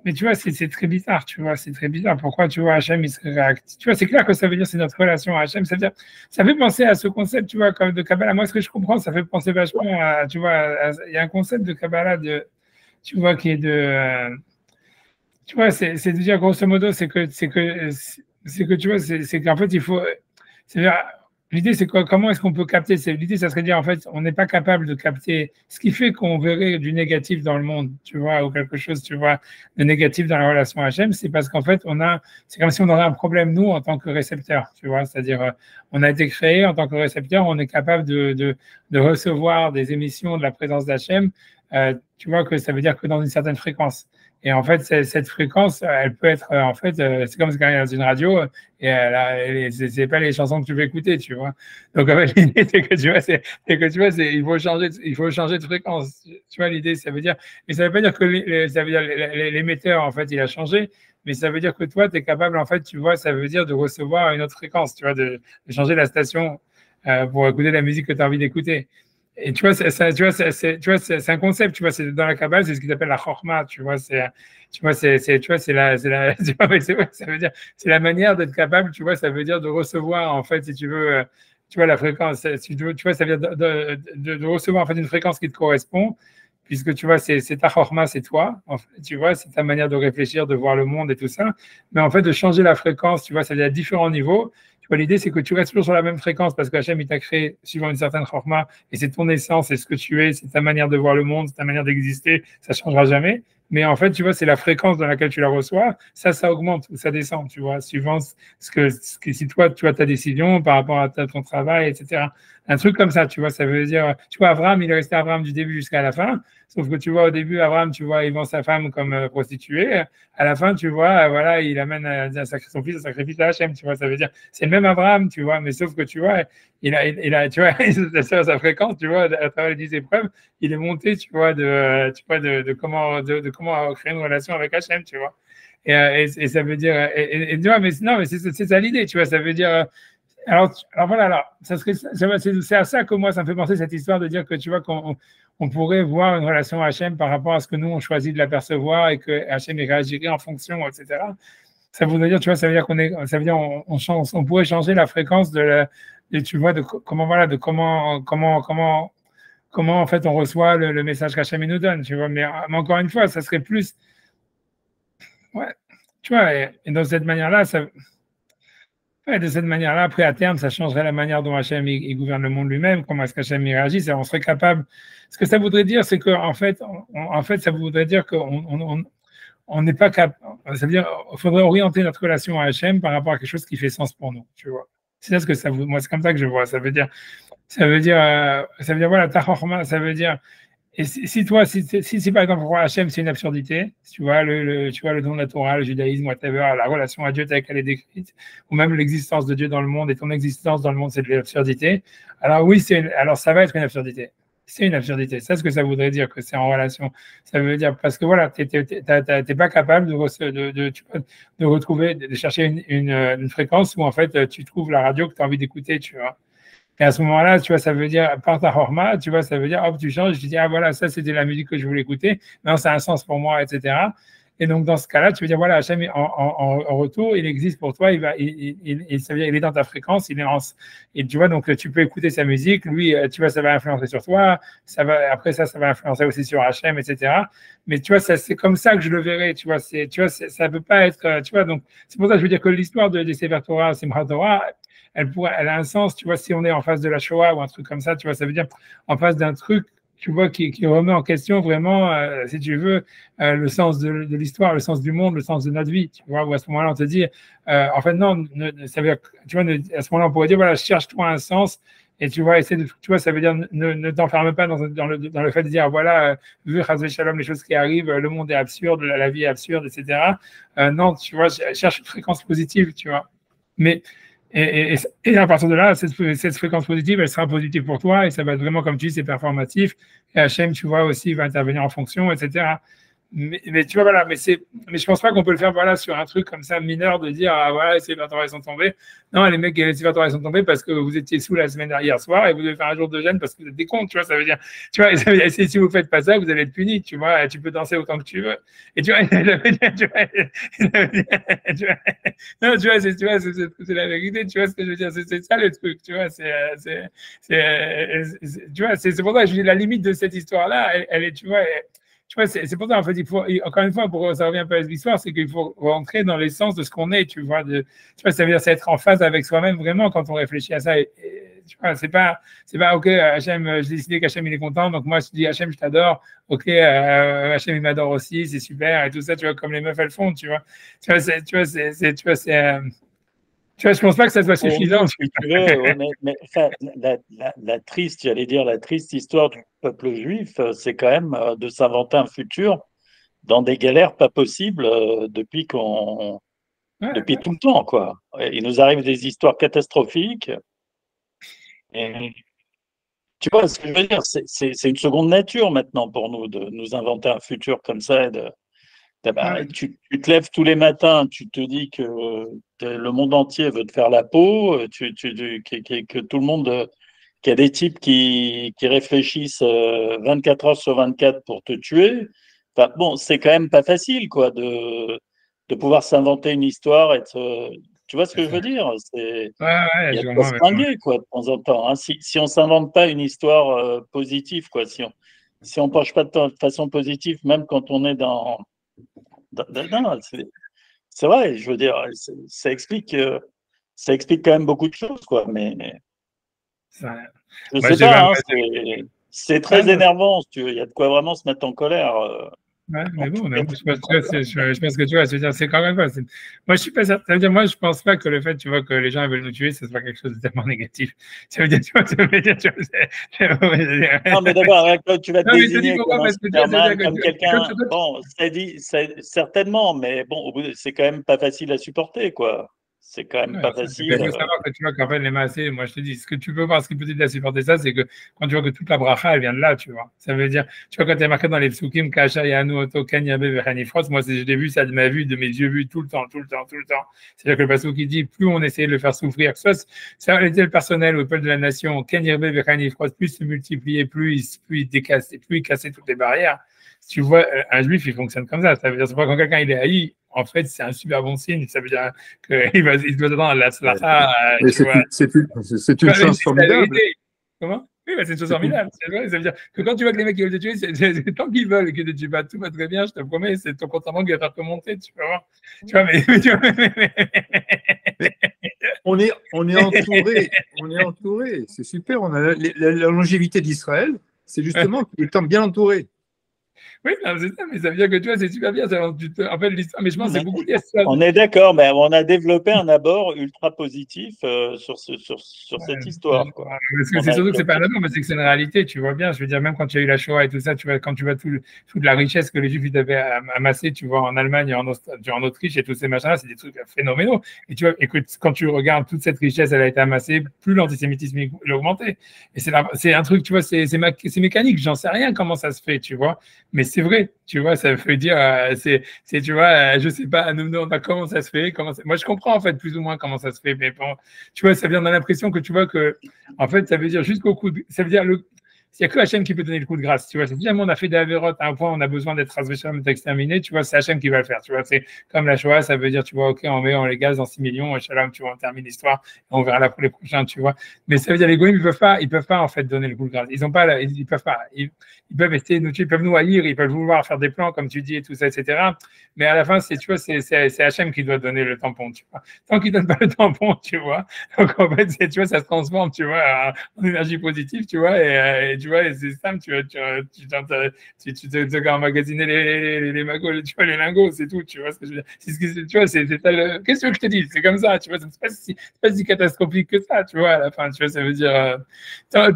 Mais tu vois, c'est très bizarre, tu vois, c'est très bizarre. Pourquoi, tu vois, Hachem, il serait réactif. Tu vois, c'est clair que ça veut dire c'est notre relation à Hachem. Ça veut dire, ça fait penser à ce concept, tu vois, comme de Kabbalah. Moi, ce que je comprends, ça fait penser vachement à, tu vois, il y a un concept de Kabbalah, tu vois, qui est tu vois, c'est de dire, grosso modo, c'est que, tu vois, c'est qu'en fait, il faut, l'idée, c'est quoi, comment est-ce qu'on peut capter, l'idée, ça serait de dire, en fait, on n'est pas capable de capter ce qui fait qu'on verrait du négatif dans le monde, tu vois, ou quelque chose, tu vois, de négatif dans la relation HM, c'est parce qu'en fait, c'est comme si on aurait un problème, nous, en tant que récepteur, tu vois, c'est-à-dire, on a été créé en tant que récepteur, on est capable de recevoir des émissions de la présence d'HM, tu vois, que ça veut dire que dans une certaine fréquence. Et en fait, cette fréquence, elle peut être, en fait, c'est comme quand il y a une radio et c'est pas les chansons que tu veux écouter, tu vois. Donc, en fait, l'idée, c'est que tu vois, il faut changer de fréquence. Tu vois, l'idée, ça veut dire, mais ça veut pas dire que ça veut dire l'émetteur, en fait, il a changé, mais ça veut dire que toi, tu es capable, en fait, tu vois, ça veut dire de recevoir une autre fréquence, tu vois, de changer la station pour écouter la musique que tu as envie d'écouter. Et tu vois, c'est un concept, tu vois, c'est dans la Kabbale, c'est ce qu'ils appellent la chorma, tu vois, c'est ça veut dire, c'est la manière d'être capable, tu vois, ça veut dire de recevoir, en fait, si tu veux, tu vois, la fréquence, si tu vois, ça veut dire de recevoir, en fait, une fréquence qui te correspond, puisque tu vois, c'est ta chorma, c'est toi, en fait, tu vois, c'est ta manière de réfléchir, de voir le monde et tout ça, mais en fait, de changer la fréquence, tu vois, ça veut dire à différents niveaux. Tu vois, l'idée, c'est que tu restes toujours sur la même fréquence parce qu'Hachem, il t'a créé suivant une certaine format et c'est ton essence, c'est ce que tu es, c'est ta manière de voir le monde, c'est ta manière d'exister, ça ne changera jamais. Mais en fait, tu vois, c'est la fréquence dans laquelle tu la reçois, ça augmente ou ça descend, tu vois, suivant si toi, tu as ta décision par rapport à ton travail, etc. Un truc comme ça, tu vois, ça veut dire, tu vois, Abraham, il est resté Abraham du début jusqu'à la fin, sauf que tu vois, au début, Abraham, tu vois, il vend sa femme comme prostituée, à la fin, tu vois, voilà, il amène son fils à sacrifice à Hachem, tu vois, ça veut dire, c'est le même Abraham, tu vois, mais sauf que tu vois, il a tu vois, sa fréquence, tu vois, à travers les 10 épreuves, il est monté, tu vois, de comment créer une relation avec Hachem, tu vois. Et ça veut dire, tu vois, mais non, mais c'est ça l'idée, tu vois, ça veut dire, alors voilà, alors, c'est à ça que moi, ça me fait penser cette histoire de dire que tu vois qu'on pourrait voir une relation Hachem par rapport à ce que nous, on choisit de l'apercevoir et que Hachem y réagirait en fonction, etc. Ça voudrait dire, tu vois, ça veut dire ça veut dire on pourrait changer la fréquence tu vois, comment en fait on reçoit le message qu'Hachem nous donne, tu vois. Mais encore une fois, ça serait plus, ouais, tu vois, et de cette manière-là, de cette manière-là, après, à terme, ça changerait la manière dont Hachem il gouverne le monde lui-même, comment est-ce qu'Hachem y réagit, on serait capable. Ce que ça voudrait dire, c'est qu'en fait, ça voudrait dire qu'on n'est pas capable. Ça veut dire qu'il faudrait orienter notre relation à Hachem par rapport à quelque chose qui fait sens pour nous, tu vois. C'est ça ce que moi, c'est comme ça que je vois. Ça veut dire voilà, ta chorma, ça veut dire. Et si par exemple, pour Hachem, c'est une absurdité, tu vois, tu vois, le don de la Torah, le judaïsme, whatever, la relation à Dieu telle qu'elle est décrite, ou même l'existence de Dieu dans le monde et ton existence dans le monde, c'est de l'absurdité. Alors oui, alors ça va être une absurdité. C'est une absurdité. C'est ce que ça voudrait dire, que c'est en relation. Ça veut dire, parce que voilà, t'es pas capable de retrouver, de chercher une fréquence où en fait, tu trouves la radio que tu as envie d'écouter, tu vois. Et à ce moment-là, tu vois, ça veut dire, par ta horma, tu vois, ça veut dire, hop, tu changes, tu dis, ah voilà, ça c'était la musique que je voulais écouter, non, ça a un sens pour moi, etc. Et donc, dans ce cas-là, tu veux dire, voilà, Hachem, en retour, il existe pour toi, ça veut dire, il est dans ta fréquence, et tu vois, donc, tu peux écouter sa musique, lui, tu vois, ça va influencer sur toi, après ça va influencer aussi sur Hachem, etc. Mais tu vois, c'est comme ça que je le verrai, tu vois, ça peut pas être, tu vois, donc, c'est pour ça que je veux dire que l'histoire de Sefer Torah, Simchat Torah, elle a un sens, tu vois, si on est en face de la Shoah ou un truc comme ça, tu vois, ça veut dire en face d'un truc, tu vois, qui remet en question vraiment, si tu veux, le sens de l'histoire, le sens du monde, le sens de notre vie, tu vois, où à ce moment-là, on te dit, en fait, non, ça veut dire, tu vois, à ce moment-là, on pourrait dire, voilà, cherche-toi un sens, et tu vois, tu vois, ça veut dire, ne t'enferme pas dans le fait de dire, voilà, vu Chazvé Shalom, les choses qui arrivent, le monde est absurde, la vie est absurde, etc. Non, tu vois, cherche une fréquence positive, tu vois. Mais, et à partir de là, cette fréquence positive, elle sera positive pour toi et ça va être vraiment, comme tu dis, c'est performatif. Et Hachem, tu vois, aussi, va intervenir en fonction, etc. Mais tu vois, voilà, mais je pense pas qu'on peut le faire, voilà, sur un truc comme ça, mineur, de dire, ah voilà, les Torah sont tombés. Non, les mecs, les Torah sont tombés parce que vous étiez sous la semaine hier soir et vous devez faire un jour de jeûne parce que vous êtes des cons, tu vois, ça veut dire, tu vois, si vous faites pas ça, vous allez être puni, tu vois, tu peux danser autant que tu veux. Et tu vois, non, tu vois, c'est la vérité, tu vois ce que je veux dire, c'est ça le truc, tu vois, tu vois, c'est pour ça que je dis, la limite de cette histoire-là, elle est, tu vois, tu vois, c'est pour ça, en fait, encore une fois, ça revient un peu à l'histoire, c'est qu'il faut rentrer dans l'essence de ce qu'on est, tu vois. Tu vois, ça veut dire, c'est être en phase avec soi-même, vraiment, quand on réfléchit à ça. Tu vois, c'est pas, OK, Hachem, j'ai décidé qu'Hachem, il est content, donc moi, je dis, Hachem, je t'adore. OK, Hachem, il m'adore aussi, c'est super, et tout ça, tu vois, comme les meufs, elles font, tu vois. Tu vois, tu vois, je pense pas que ça soit suffisant. Si tu veux, mais enfin, la triste, j'allais dire, la triste histoire du peuple juif, c'est quand même de s'inventer un futur dans des galères pas possibles depuis tout le temps, quoi. Il nous arrive des histoires catastrophiques. Et, tu vois ce que je veux dire? C'est une seconde nature maintenant pour nous de nous inventer un futur comme ça. Tu te lèves tous les matins, tu te dis que le monde entier veut te faire la peau, que tout le monde, qu'il y a des types qui réfléchissent 24 heures sur 24 pour te tuer. Enfin, bon, c'est quand même pas facile, quoi, de pouvoir s'inventer une histoire. Tu vois ce que je veux dire? Il y a de quoi se fringuer, quoi, de temps en temps. Hein. Si on ne s'invente pas une histoire positive, quoi, si on ne penche pas de façon positive, même quand on est dans non, c'est vrai, je veux dire, ça explique quand même beaucoup de choses, quoi. Mais je sais pas, hein, c'est très énervant, si tu veux. Il y a de quoi vraiment se mettre en colère. Ouais, mais bon, je pense que tu vois, c'est quand même pas. Moi, je suis pas certain. Ça veut dire, moi, je pense pas que le fait, tu vois, que les gens veulent nous tuer, ce soit quelque chose de tellement négatif. Ça veut dire, tu vois, non, mais d'abord, quand tu vas te désigner comme un Superman, comme quelqu'un, bon, c'est dit, certainement, mais bon, c'est quand même pas facile à supporter, quoi. c'est quand même pas facile. Il faut savoir que tu vois qu'en fait, les massés, moi je te dis, ce que tu peux voir, ce qui peut t'aider à supporter ça, c'est que quand tu vois que toute la bracha, elle vient de là, tu vois. Ça veut dire, tu vois, quand tu es marqué dans les psukim, Kasha, Yanu, Oto, Kanyabe, Vechanifros, moi, je l'ai vu ça de ma vue, de mes yeux vus tout le temps, tout le temps, tout le temps. C'est-à-dire que le pasuk qui dit, plus on essayait de le faire souffrir, soit ça était le personnel ou le peuple de la nation, Kanyabe, Vechanifros, plus se multipliait, plus il décassait, plus il cassait toutes les barrières. Si tu vois, un juif, il fonctionne comme ça. Ça veut dire, c'est pas quand quelqu'un il est haï, en fait, c'est un super bon signe. Ça veut dire qu'il doit attendre la slacha. C'est une chance formidable. Comment? Oui, c'est une chose formidable. Ça veut dire que quand tu vois que les mecs ils veulent te tuer, c'est tant qu'ils veulent et que tu te tues pas, tout va très bien, je te promets, c'est ton compte en banque qui va faire te monter, tu vas voir. Tu vois, on est entouré, c'est super. On a la longévité d'Israël, c'est justement qu'il est bien entouré. Oui, c'est ça, mais ça veut dire que tu vois, c'est super bien. En fait, l'histoire, mais je pense que c'est beaucoup lié à ça. On est d'accord, mais on a développé un abord ultra positif sur cette histoire. Quoi. Parce que c'est surtout que c'est pas un abord, mais c'est que c'est une réalité, tu vois bien. Je veux dire, même quand tu as eu la Shoah et tout ça, tu vois, quand tu vois toute la richesse que les Juifs avaient amassée, tu vois, en Allemagne et en Autriche et tous ces machins-là, c'est des trucs phénoménaux. Et tu vois, écoute, quand tu regardes toute cette richesse, elle a été amassée, plus l'antisémitisme il a augmenté. Et c'est un truc, tu vois, c'est mécanique. J'en sais rien comment ça se fait, tu vois. Mais c'est vrai, tu vois, ça veut dire, tu vois, je sais pas, comment ça se fait, moi je comprends en fait plus ou moins comment ça se fait, mais bon, tu vois, ça vient dans l'impression que tu vois que, en fait, ça veut dire jusqu'au coup, ça veut dire il n'y a que Hachem qui peut donner le coup de grâce, tu vois. Si jamais on a fait des avérotes à un point, on a besoin d'être exterminé, tu vois, c'est Hachem qui va le faire, tu vois. C'est comme la Shoah, ça veut dire, tu vois, ok, on les gaz dans 6 millions, Shalom, tu vois, on termine l'histoire, on verra là pour les prochains, tu vois. Mais ça veut dire, les goïms, ils peuvent pas, en fait, donner le coup de grâce. Ils peuvent pas. Ils peuvent essayer de nous tuer, ils peuvent nous haïr, ils peuvent vouloir faire des plans, comme tu dis, et tout ça, etc. Mais à la fin, tu vois, c'est Hachem qui doit donner le tampon, tu vois. Tant qu'il donne pas le tampon, tu vois. Donc, en fait, tu vois, ça se transforme, tu vois, en énergie positive, tu vois, et tu vois, et c'est simple, tu te emmagasiner les magots, tu vois, les lingots, c'est tout, tu vois ce que je veux dire. Tu vois, qu'est-ce que je te dis? C'est comme ça, tu vois, c'est pas si catastrophique que ça, tu vois, à la fin, tu vois, ça veut dire, tu vois,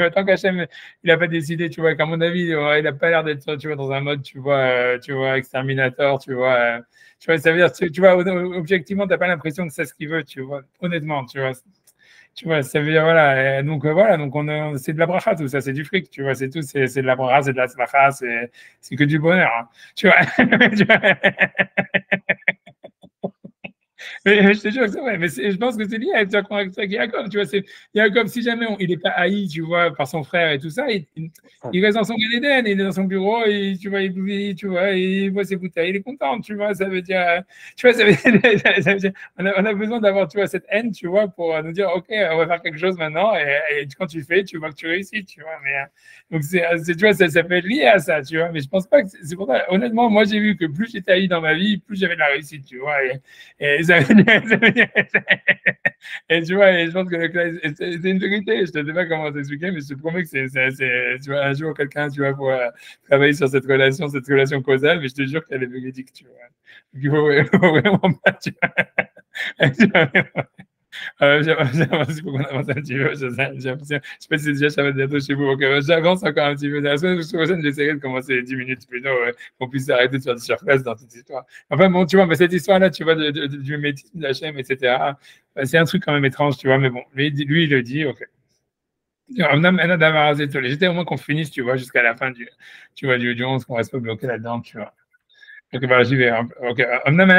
tant qu'Hachem, il a pas décidé, tu vois, qu'à mon avis, il a pas l'air d'être, tu vois, dans un mode, tu vois, exterminateur, tu vois, ça veut dire, tu vois, objectivement, t'as pas l'impression que c'est ce qu'il veut, tu vois, honnêtement, tu vois. Tu vois, ça veut dire, voilà, donc c'est de la bracha, tout ça, c'est du fric, tu vois, c'est tout, c'est de la bracha, c'est de la slacha, c'est que du bonheur, hein, tu vois. Mais je te jure que c'est vrai, mais je pense que c'est lié à Yaakov, tu vois, Yaakov, si jamais il n'est pas haï, tu vois, par son frère et tout ça, il reste dans son Gan Eden, il est dans son bureau, et tu vois, il voit ses bouteilles, il est content, tu vois, ça veut dire, on a besoin d'avoir, tu vois, cette haine, tu vois, pour nous dire, ok, on va faire quelque chose maintenant, et quand tu fais, tu vois que tu réussis, tu vois, mais donc tu vois, ça peut être lié à ça, tu vois, mais je pense pas que c'est pour ça, honnêtement, moi j'ai vu que plus j'étais haï dans ma vie, plus j'avais de la réussite, tu vois, et ça veut dire, et tu vois, et je pense que c'est une vérité, je ne sais pas comment t'expliquer, mais je te promets que tu vois, un jour quelqu'un, tu vois, pour travailler sur cette relation causale, mais je te jure qu'elle est véridique, tu vois. Donc il faut vraiment pas, tu vois. J'avance pour qu'on avance un petit peu. Je sais pas si déjà ça va être bientôt chez vous. Donc, j'avance encore un petit peu. La semaine prochaine, j'essaierai de commencer 10 minutes plus tôt, qu'on puisse arrêter de faire du surface dans cette histoire. Enfin, bon, tu vois, mais cette histoire-là, tu vois, du métisme de la chaîne, etc., c'est un truc quand même étrange, tu vois, mais bon, lui il le dit, ok. J'étais au moins qu'on finisse, tu vois, jusqu'à la fin du 11, qu'on reste pas bloqué là-dedans, tu vois. Donc, voilà, j'y vais. Ok.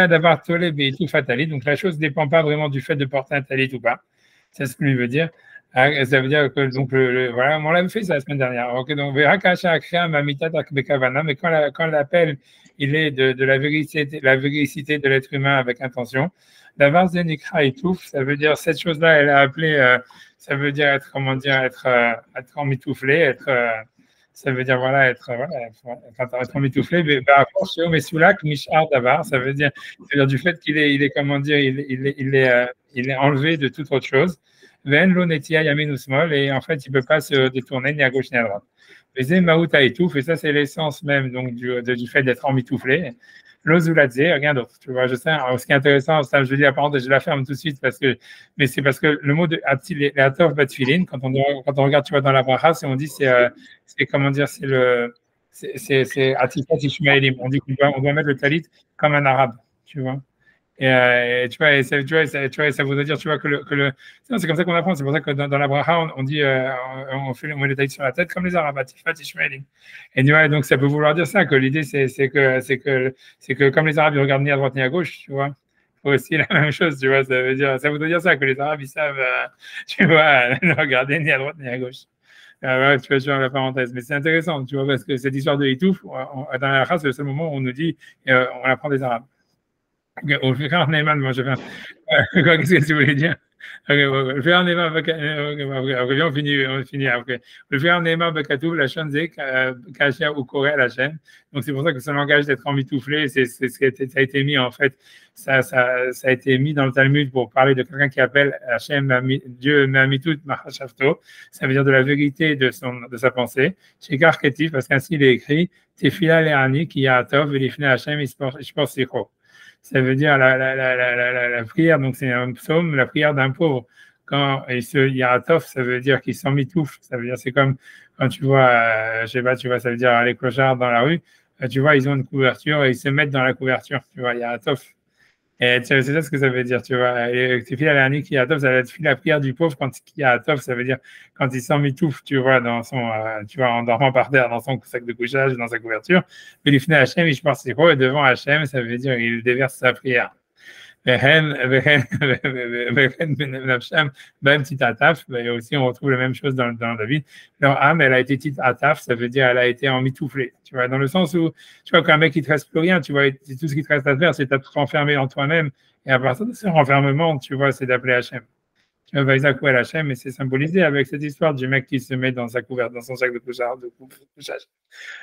D'avoir tolé tout fatali. Donc, la chose ne dépend pas vraiment du fait de porter un talit ou pas. C'est ce que lui veut dire. Ça veut dire que, donc, voilà, on l'avait fait ça la semaine dernière. Ok, donc, verra qu'Acha a créé un mamita d'akbekavana, mais quand l'appel, il est de la véricité de l'être humain avec intention. D'avoir zenikra et tout, ça veut dire, cette chose-là, elle a appelé, ça veut dire être, comment dire, être emmitouflé, ça veut dire, voilà, être emmitouflé, mais soulak, mishar davar, ça veut dire du fait qu'il est, comment dire, il est enlevé de toute autre chose. Ven lo netia yamin ou small, et en fait, il ne peut pas se détourner ni à gauche ni à droite. Et maouta et tout, et ça, c'est l'essence même donc, du fait d'être emmitouflé. L'ozuladze, rien d'autre. Tu vois, je sais, ce qui est intéressant, ça, je dis la parenthèse, je la ferme tout de suite mais c'est parce que le mot de Atov Batfilin, quand on regarde, tu vois, dans la bracha, on dit, c'est comment dire, c'est Atifat Ishmaelim. On dit qu'on doit mettre le talit comme un arabe, tu vois. Et tu vois, ça voudrait dire, tu vois, c'est comme ça qu'on apprend. C'est pour ça que dans la bracha, on dit, on met les tailles sur la tête comme les Arabes, Tifat Ishmaelim. Et tu vois, donc ça peut vouloir dire ça, que l'idée, c'est que comme les Arabes, ils regardent ni à droite ni à gauche, tu vois. Il faut aussi la même chose, tu vois. Ça voudrait dire ça, que les Arabes, ils savent, tu vois, ne regarder ni à droite ni à gauche. Ouais, tu vois, la parenthèse. Mais c'est intéressant, tu vois, parce que cette histoire de Hitouf, dans la race, c'est le seul moment où on nous dit, on apprend des Arabes. Au frère Neyman, moi, je fais qu'est-ce que tu voulais dire? Le frère Neyman, on finit après. Le frère Neyman, Bakatou, la chaîne Zek, Kachia ou Corée, la chaîne. Donc, c'est pour ça que ce langage d'être emmitouflé, ça a été mis, en fait, ça a été mis dans le Talmud pour parler de quelqu'un qui appelle Hachem, Dieu, Mamitout, Mahashafto. Ça veut dire de la vérité de sa pensée. Chez Karketif, parce qu'ainsi il est écrit, Tefila Le'ani, qui a Atov, Velifne Hachem, Ishpor Sicho. Ça veut dire la prière, donc c'est un psaume, la prière d'un pauvre. Quand il y a Atov, ça veut dire qu'il s'en mitoufle. Ça veut dire, c'est comme quand tu vois, je sais pas, tu vois, ça veut dire les clochards dans la rue, tu vois, ils ont une couverture et ils se mettent dans la couverture. Tu vois, il y a Atov. Et c'est ça ce que ça veut dire, tu vois. Et tu fais la dernière qui a Atov, ça veut dire la prière du pauvre quand il y a Atov, ça veut dire quand il s'en mitoufle, tu vois, tu vois, en dormant par terre dans son sac de couchage, dans sa couverture. Mais il finit Hachem, il pense c'est quoi, et devant Hachem, ça veut dire il déverse sa prière. Même petit ataf, et aussi on retrouve la même chose dans David. Leur âme, elle a été petite ataf, ça veut dire elle a été emmitouflée. Tu vois, dans le sens où, tu vois, quand un mec il te reste plus rien, tu vois, tout ce qui te reste à faire, c'est d'être renfermé en toi-même. Et à partir de ce renfermement, tu vois, c'est d'appeler Hachem. Tu vois, Vaïzak ou Hachem, et c'est symbolisé avec cette histoire du mec qui se met dans sa couverture, dans son sac de couchage.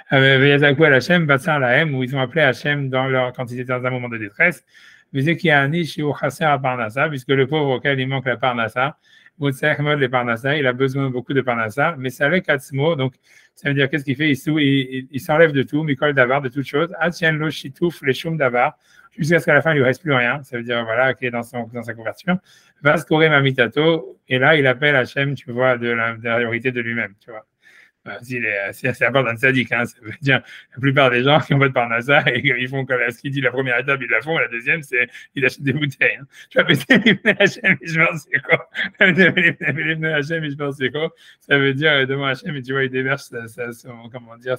Vaïzak ou Hachem, Batsar Lahem, où ils ont appelé Hachem quand ils étaient dans un moment de détresse. Puisque le pauvre auquel il manque la parnassa, il a besoin beaucoup de parnassa, mais c'est avec Atzmo, donc ça veut dire qu'est-ce qu'il fait? Il s'enlève de tout, Mikol Davar, de toutes choses, Lo Shitouf, les Shum Davar, jusqu'à ce qu'à la fin il lui reste plus rien, ça veut dire voilà, qu'il est dans sa couverture, Vas Korem Amitato, et là il appelle Hachem, tu vois, de l'intériorité de lui-même, tu vois. C'est un peu d'un sadique, hein. Ça veut dire la plupart des gens qui ont pas de parnassa et ils font comme ce qu'il dit, la première étape, ils la font, la deuxième, c'est ils achètent des bouteilles. Hein. Tu vas péter l'Ibn Hachem et je pense c'est quoi? L'Ibn Hachem et je pense c'est quoi? Ça veut dire devant Hachem et tu vois, il déverse comment dire,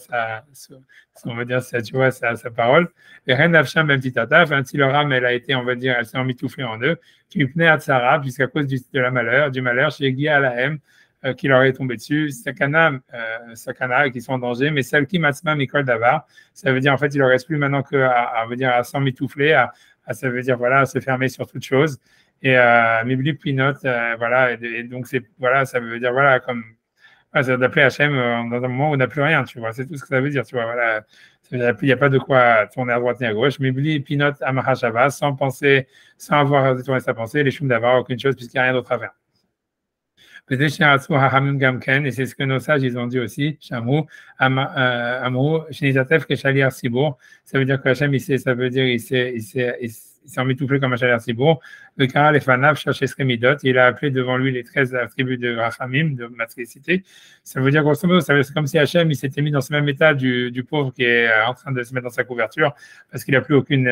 on va dire, tu vois, sa parole. Et Ren Hachem, même petit ataf, ainsi leur âme, elle a été, on va dire, elle s'est emmitouflée en eux, qui venait à Tsara, puisqu'à cause du malheur, chez Guy à la M, qui leur est tombé dessus, sakana qui sont en danger, mais celle qui matzma mikol davar, ça veut dire en fait il leur reste plus maintenant à s'en mitoufler, ça veut dire voilà à se fermer sur toute chose et mibli pinot voilà et donc c'est voilà ça veut dire voilà comme ça d'appeler Hachem dans un moment où on n'a plus rien, tu vois, c'est tout ce que ça veut dire, tu vois, voilà, il n'y a pas de quoi tourner à droite ni à gauche, mibli pinot amahashava, sans penser, sans avoir détourné sa pensée, les choum d'avoir aucune chose puisqu'il n'y a rien d'autre à faire. Et c'est ce que nos sages ils ont dit aussi. Amrou, Shinizatef, Keshaliar Sibour. Ça veut dire que Hachem, ça veut dire il s'est emmitouflé comme un Shaliar Sibour. Le Kara, les Fanav, cherchait Sremidot. Il a appelé devant lui les 13 tribus de Rachamim, de matricité. Ça veut dire grosso modo, c'est comme si Hachem il s'était mis dans ce même état du pauvre qui est en train de se mettre dans sa couverture parce qu'il n'a plus aucune.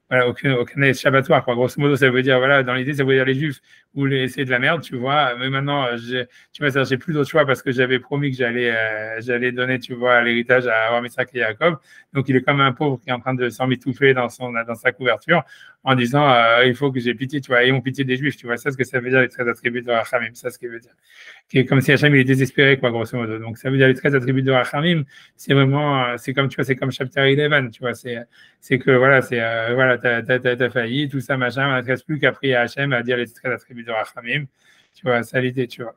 Voilà, aucun échappatoire, quoi. Grosso modo, ça veut dire, voilà, dans l'idée, ça veut dire les Juifs ou c'est de la merde, tu vois. Mais maintenant, tu vois, j'ai plus d'autre choix parce que j'avais promis que j'allais donner, tu vois, l'héritage à Abraham, Isaac et Jacob. Donc, il est comme un pauvre qui est en train de s'en mitoufler dans sa couverture en disant, il faut que j'ai pitié, tu vois, ayons pitié des Juifs, tu vois. Ça, ce que ça veut dire, les 13 attributs de Rachamim, ça, ce qu'il veut dire. Qui est comme si Hachem, il est désespéré, quoi, grosso modo. Donc, ça veut dire les 13 attributs de Rachamim, c'est vraiment, c'est comme, tu vois, c'est comme chapter 11, tu vois, c'est que, voilà, voilà, t'as failli, tout ça, machin, il ne reste plus qu'à prier à Hachem à dire les 13 attributs de Rachamim, tu vois, ça l'idée, tu vois.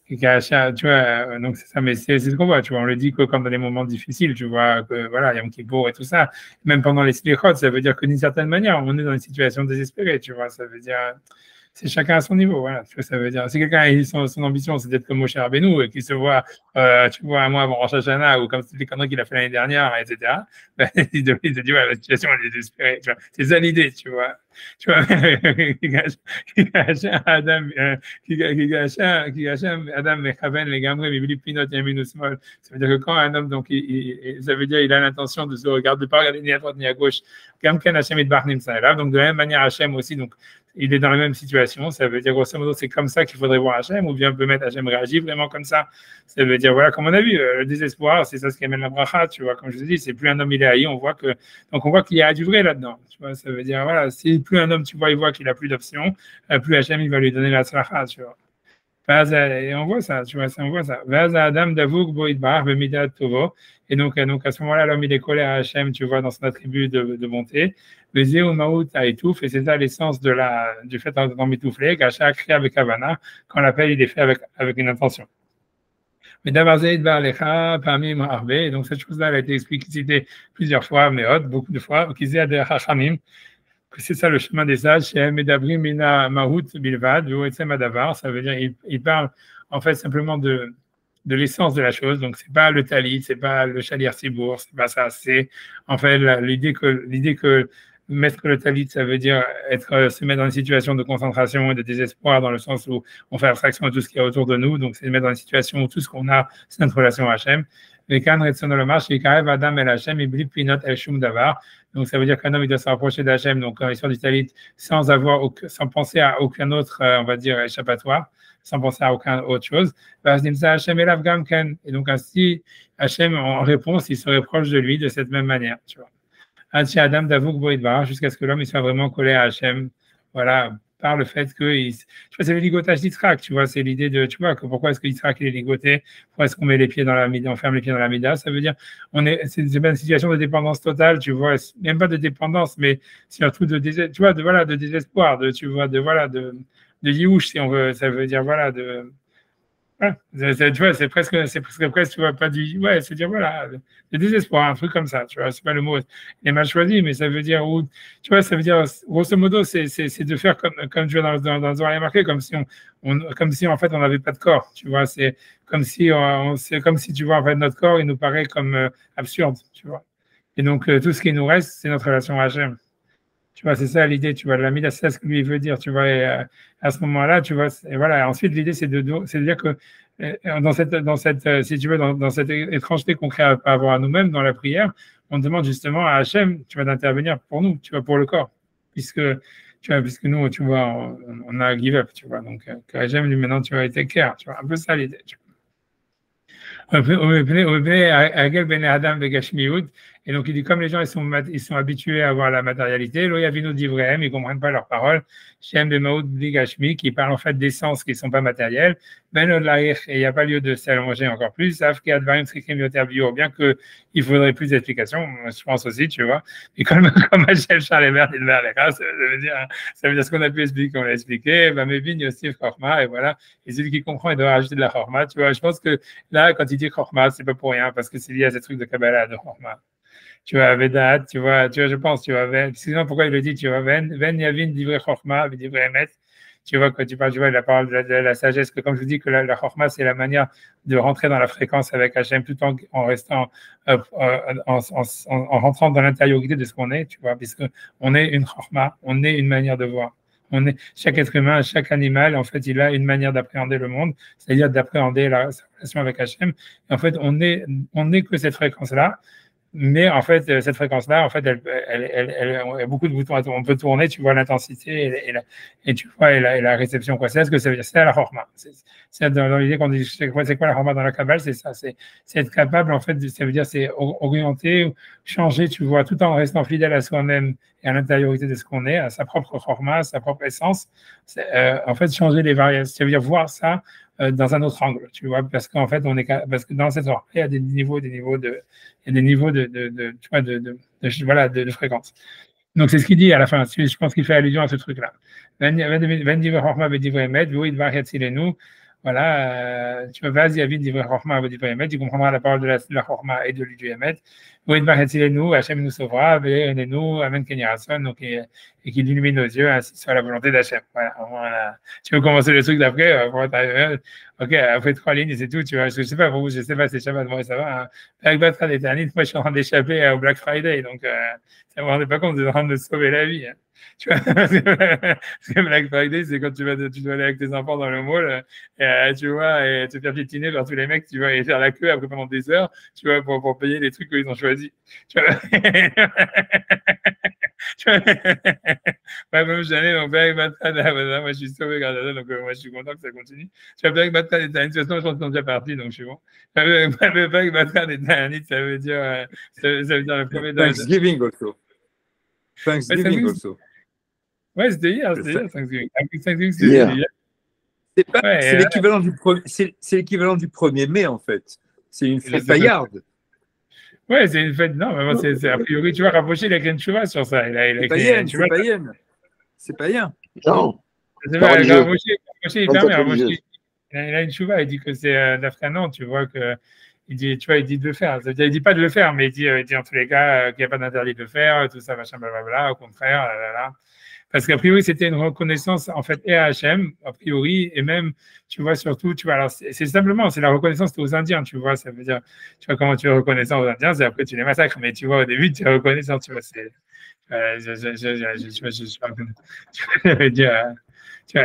Et tu vois, donc c'est ça, mais c'est ce qu'on voit, tu vois, on le dit que quand dans les moments difficiles, tu vois, que voilà, Yom Kippour et tout ça, même pendant les slichot, ça veut dire que d'une certaine manière, on est dans une situation désespérée, tu vois, ça veut dire, c'est chacun à son niveau. Voilà, tu vois, ça veut dire, si quelqu'un a son ambition, c'est d'être comme Moshe Rabbeinu et qu'il se voit, tu vois, un mois avant Rosh Hashanah ou comme toutes les conneries qu'il a fait l'année dernière, etc., ben, il te dit, ouais, la situation, elle est désespérée. Tu vois, c'est ça l'idée, tu vois. Tu vois, Adam, Adam, Mechaven, les gamins, Bibli, Pinot, Yamin, Small. Ça veut dire que quand un homme, donc, ça veut dire il a l'intention de se regarder, de ne pas regarder ni à droite ni à gauche, Gamken Hachem et Barnim Saïla. Donc, de la même manière, Hachem aussi, donc, il est dans la même situation. Ça veut dire, grosso modo, c'est comme ça qu'il faudrait voir Hachem, ou bien on peut mettre Hachem réagir vraiment comme ça. Ça veut dire, voilà, comme on a vu, le désespoir, c'est ça ce qui amène la bracha, tu vois. Comme je vous ai dit, c'est plus un homme, il est haï, on voit qu'il y a du vrai là-dedans. Tu vois, ça veut dire, voilà, si plus un homme, tu vois, il voit qu'il a plus d'options, plus Hachem, il va lui donner la slacha, tu vois. Et on voit ça, tu vois, on voit ça. Adam Davouk Boidbar, Bemidat Tovo. Et donc, à ce moment-là, l'homme, il est collé à Hachem, tu vois, dans son attribut de bonté. Vezé ou Maout Aïtouf, et c'est ça l'essence du fait d'en mitoufler, qu'Hachem crée avec Havana, quand l'appel, il est fait avec une intention. Mais Davarzeid Barlecha, parmi Harbe, et donc cette chose-là, elle a été explicitée plusieurs fois, mais beaucoup de fois, qu'ils aient des Hachamim, que c'est ça le chemin des sages, chez Medabri Mina Mahut Bilvad, Madavar, ça veut dire, il parle en fait simplement de l'essence de la chose, donc c'est pas le talit, c'est pas le chalier sibour, c'est pas ça, c'est en fait l'idée que mettre le talit, ça veut dire se mettre dans une situation de concentration et de désespoir, dans le sens où on fait abstraction de tout ce qu'il y a autour de nous, donc c'est se mettre dans une situation où tout ce qu'on a, c'est notre relation à Hachem. Donc ça veut dire qu'un homme il doit se rapprocher d'Hachem, donc dans l'histoire du talit, sans penser à aucun autre, on va dire, échappatoire, sans penser à aucune autre chose. Et donc ainsi, Hachem, en réponse, il serait proche de lui de cette même manière, tu vois. Adam Davouk Boïdbar, jusqu'à ce que l'homme il soit vraiment collé à Hachem, voilà, par le fait que, tu vois, c'est le ligotage d'Yitzhak, tu vois, c'est l'idée de, tu vois, que pourquoi est-ce que Yitzhak il est ligoté, pourquoi est-ce qu'on met les pieds dans la mida, on ferme les pieds dans la mida, ça veut dire, c'est une situation de dépendance totale, tu vois, même pas de dépendance, mais surtout de désespoir, tu vois, de yiouch, si on veut, ça veut dire, voilà, tu vois, c'est presque, tu vois, pas du, ouais, c'est dire, voilà, le désespoir, un truc comme ça, tu vois, c'est pas le mot, il est mal choisi, mais ça veut dire, tu vois, ça veut dire, grosso modo, c'est de faire comme tu vois, dans le Zohar, il est marqué, comme si en fait, on n'avait pas de corps, tu vois, c'est comme si, tu vois, en fait, notre corps, il nous paraît comme absurde, tu vois. Et donc, tout ce qui nous reste, c'est notre relation à Hachem. Tu vois, c'est ça l'idée, tu vois, la mida, c'est ça ce que lui veut dire, tu vois, et à ce moment-là, tu vois, et voilà, ensuite, l'idée, c'est de dire que si tu veux, dans cette étrangeté qu'on crée à avoir à nous-mêmes dans la prière, on demande justement à Hachem, tu vois, d'intervenir pour nous, tu vois, pour le corps, puisque nous, tu vois, on a give up, tu vois, donc, que Hachem, lui, maintenant, tu vois, été care, tu vois, un peu ça l'idée, tu vois. Et donc il dit, comme les gens ils sont habitués à voir la matérialité, ils ne comprennent pas leurs paroles, qui parlent en fait d'essences qui ne sont pas matérielles, et il n'y a pas lieu de s'allonger encore plus, bien qu'il faudrait plus d'explications, je pense aussi, tu vois. Et comme Hachem Charles Vert, ça veut dire ce qu'on a pu expliquer, on l'a expliqué, et voilà, et celui qui comprend, il doit rajouter de la chorma, tu vois. Je pense que là, quand il dit chorma, c'est pas pour rien, parce que c'est lié à ces trucs de Kabbalah, de chorma. Tu vois, Vedat, tu vois, je pense, tu vois, sinon pourquoi il le dit, tu vois, Ven Yavin divrei chorma, divrei emet. Tu vois, quand tu parles, tu vois, la parole de la sagesse, que comme je vous dis que la chorma, c'est la manière de rentrer dans la fréquence avec Hachem tout en restant, en rentrant dans l'intériorité de ce qu'on est, tu vois, puisque on est une chorma, on est une manière de voir. Chaque être humain, chaque animal, en fait, il a une manière d'appréhender le monde, c'est-à-dire d'appréhender sa relation avec Hachem. Et en fait, on n'est que cette fréquence-là. Mais en fait, cette fréquence-là, en fait, elle a beaucoup de boutons. On peut tourner, tu vois l'intensité et tu vois la réception. Quoi. C'est ce que ça veut dire. C'est la chorma. C'est dans l'idée qu'on dit, c'est quoi la chorma dans la Kabbale, c'est ça. C'est être capable, en fait, ça veut dire, c'est orienter, changer, tu vois, tout en restant fidèle à soi-même et à l'intériorité de ce qu'on est, à sa propre chorma, à sa propre essence. En fait, changer les variations. Ça veut dire voir ça dans un autre angle, tu vois, parce qu'en fait, parce que dans cette chorma, il y a des niveaux de fréquence. Donc, c'est ce qu'il dit à la fin. Je pense qu'il fait allusion à ce truc-là. Voilà, tu vas-y, tu comprendras la parole de la chorma et de l'Udu Emet. nous, Hachem nous sauvera, nous, Amen Kenirason, donc, et qu'il illumine nos yeux, ainsi soit la volonté d'Hachem. Voilà. Tu veux commencer le truc d'après, ok, après 3 lignes, c'est tout, tu vois, je sais pas pour vous, je sais pas, c'est Shabbat, moi, ça va, avec Batra d'éternité, moi, je suis en train d'échapper au Black Friday, donc, ça ne me rendez pas compte, vous êtes en train de sauver la vie, hein. Tu vois, parce que Black Friday, c'est quand tu dois aller avec tes enfants dans le mall, tu vois, et te faire piétiner par tous les mecs, tu vois, et faire la queue après pendant des heures, tu vois, pour payer les trucs qu'ils ont choisis. Tu vois, ouais, même j'allais, donc, avec Batra, moi, je suis sauvé grâce à ça, donc, moi, je suis content que ça continue. Tu vois, avec Batra, de toute façon, je pense qu'ils sont déjà partis, donc je suis bon. Avec Batra, ça veut dire, ça veut dire le premier de Thanksgiving also. Thanksgiving also. Ouais, c'était hier, Thanksgiving. Thanksgiving, c'était hier. C'est l'équivalent du 1er mai, en fait. C'est une fête paillarde. Ouais, c'est une fête. Non, mais c'est a priori, tu vois, Rapproché, il a créé une chouva sur ça. C'est païen. Non. C'est pas Rapproché, il permet. Rapproché, il a une chouva, il dit que c'est d'Afghanan, tu vois, que. Il dit, tu vois, il dit de le faire. Il dit pas de le faire, mais il dit en tous les cas qu'il n'y a pas d'interdit de le faire, tout ça, machin, blablabla, au contraire, là. Parce qu'a priori, c'était une reconnaissance, en fait, et à Hachem, a priori, et même, tu vois, surtout, tu vois, alors, c'est simplement, c'est la reconnaissance aux Indiens, tu vois, ça veut dire, tu vois, comment tu es reconnaissant aux Indiens, c'est après tu les massacres, mais tu vois, au début, tu es reconnaissant, tu vois, c'est, je veux dire, tu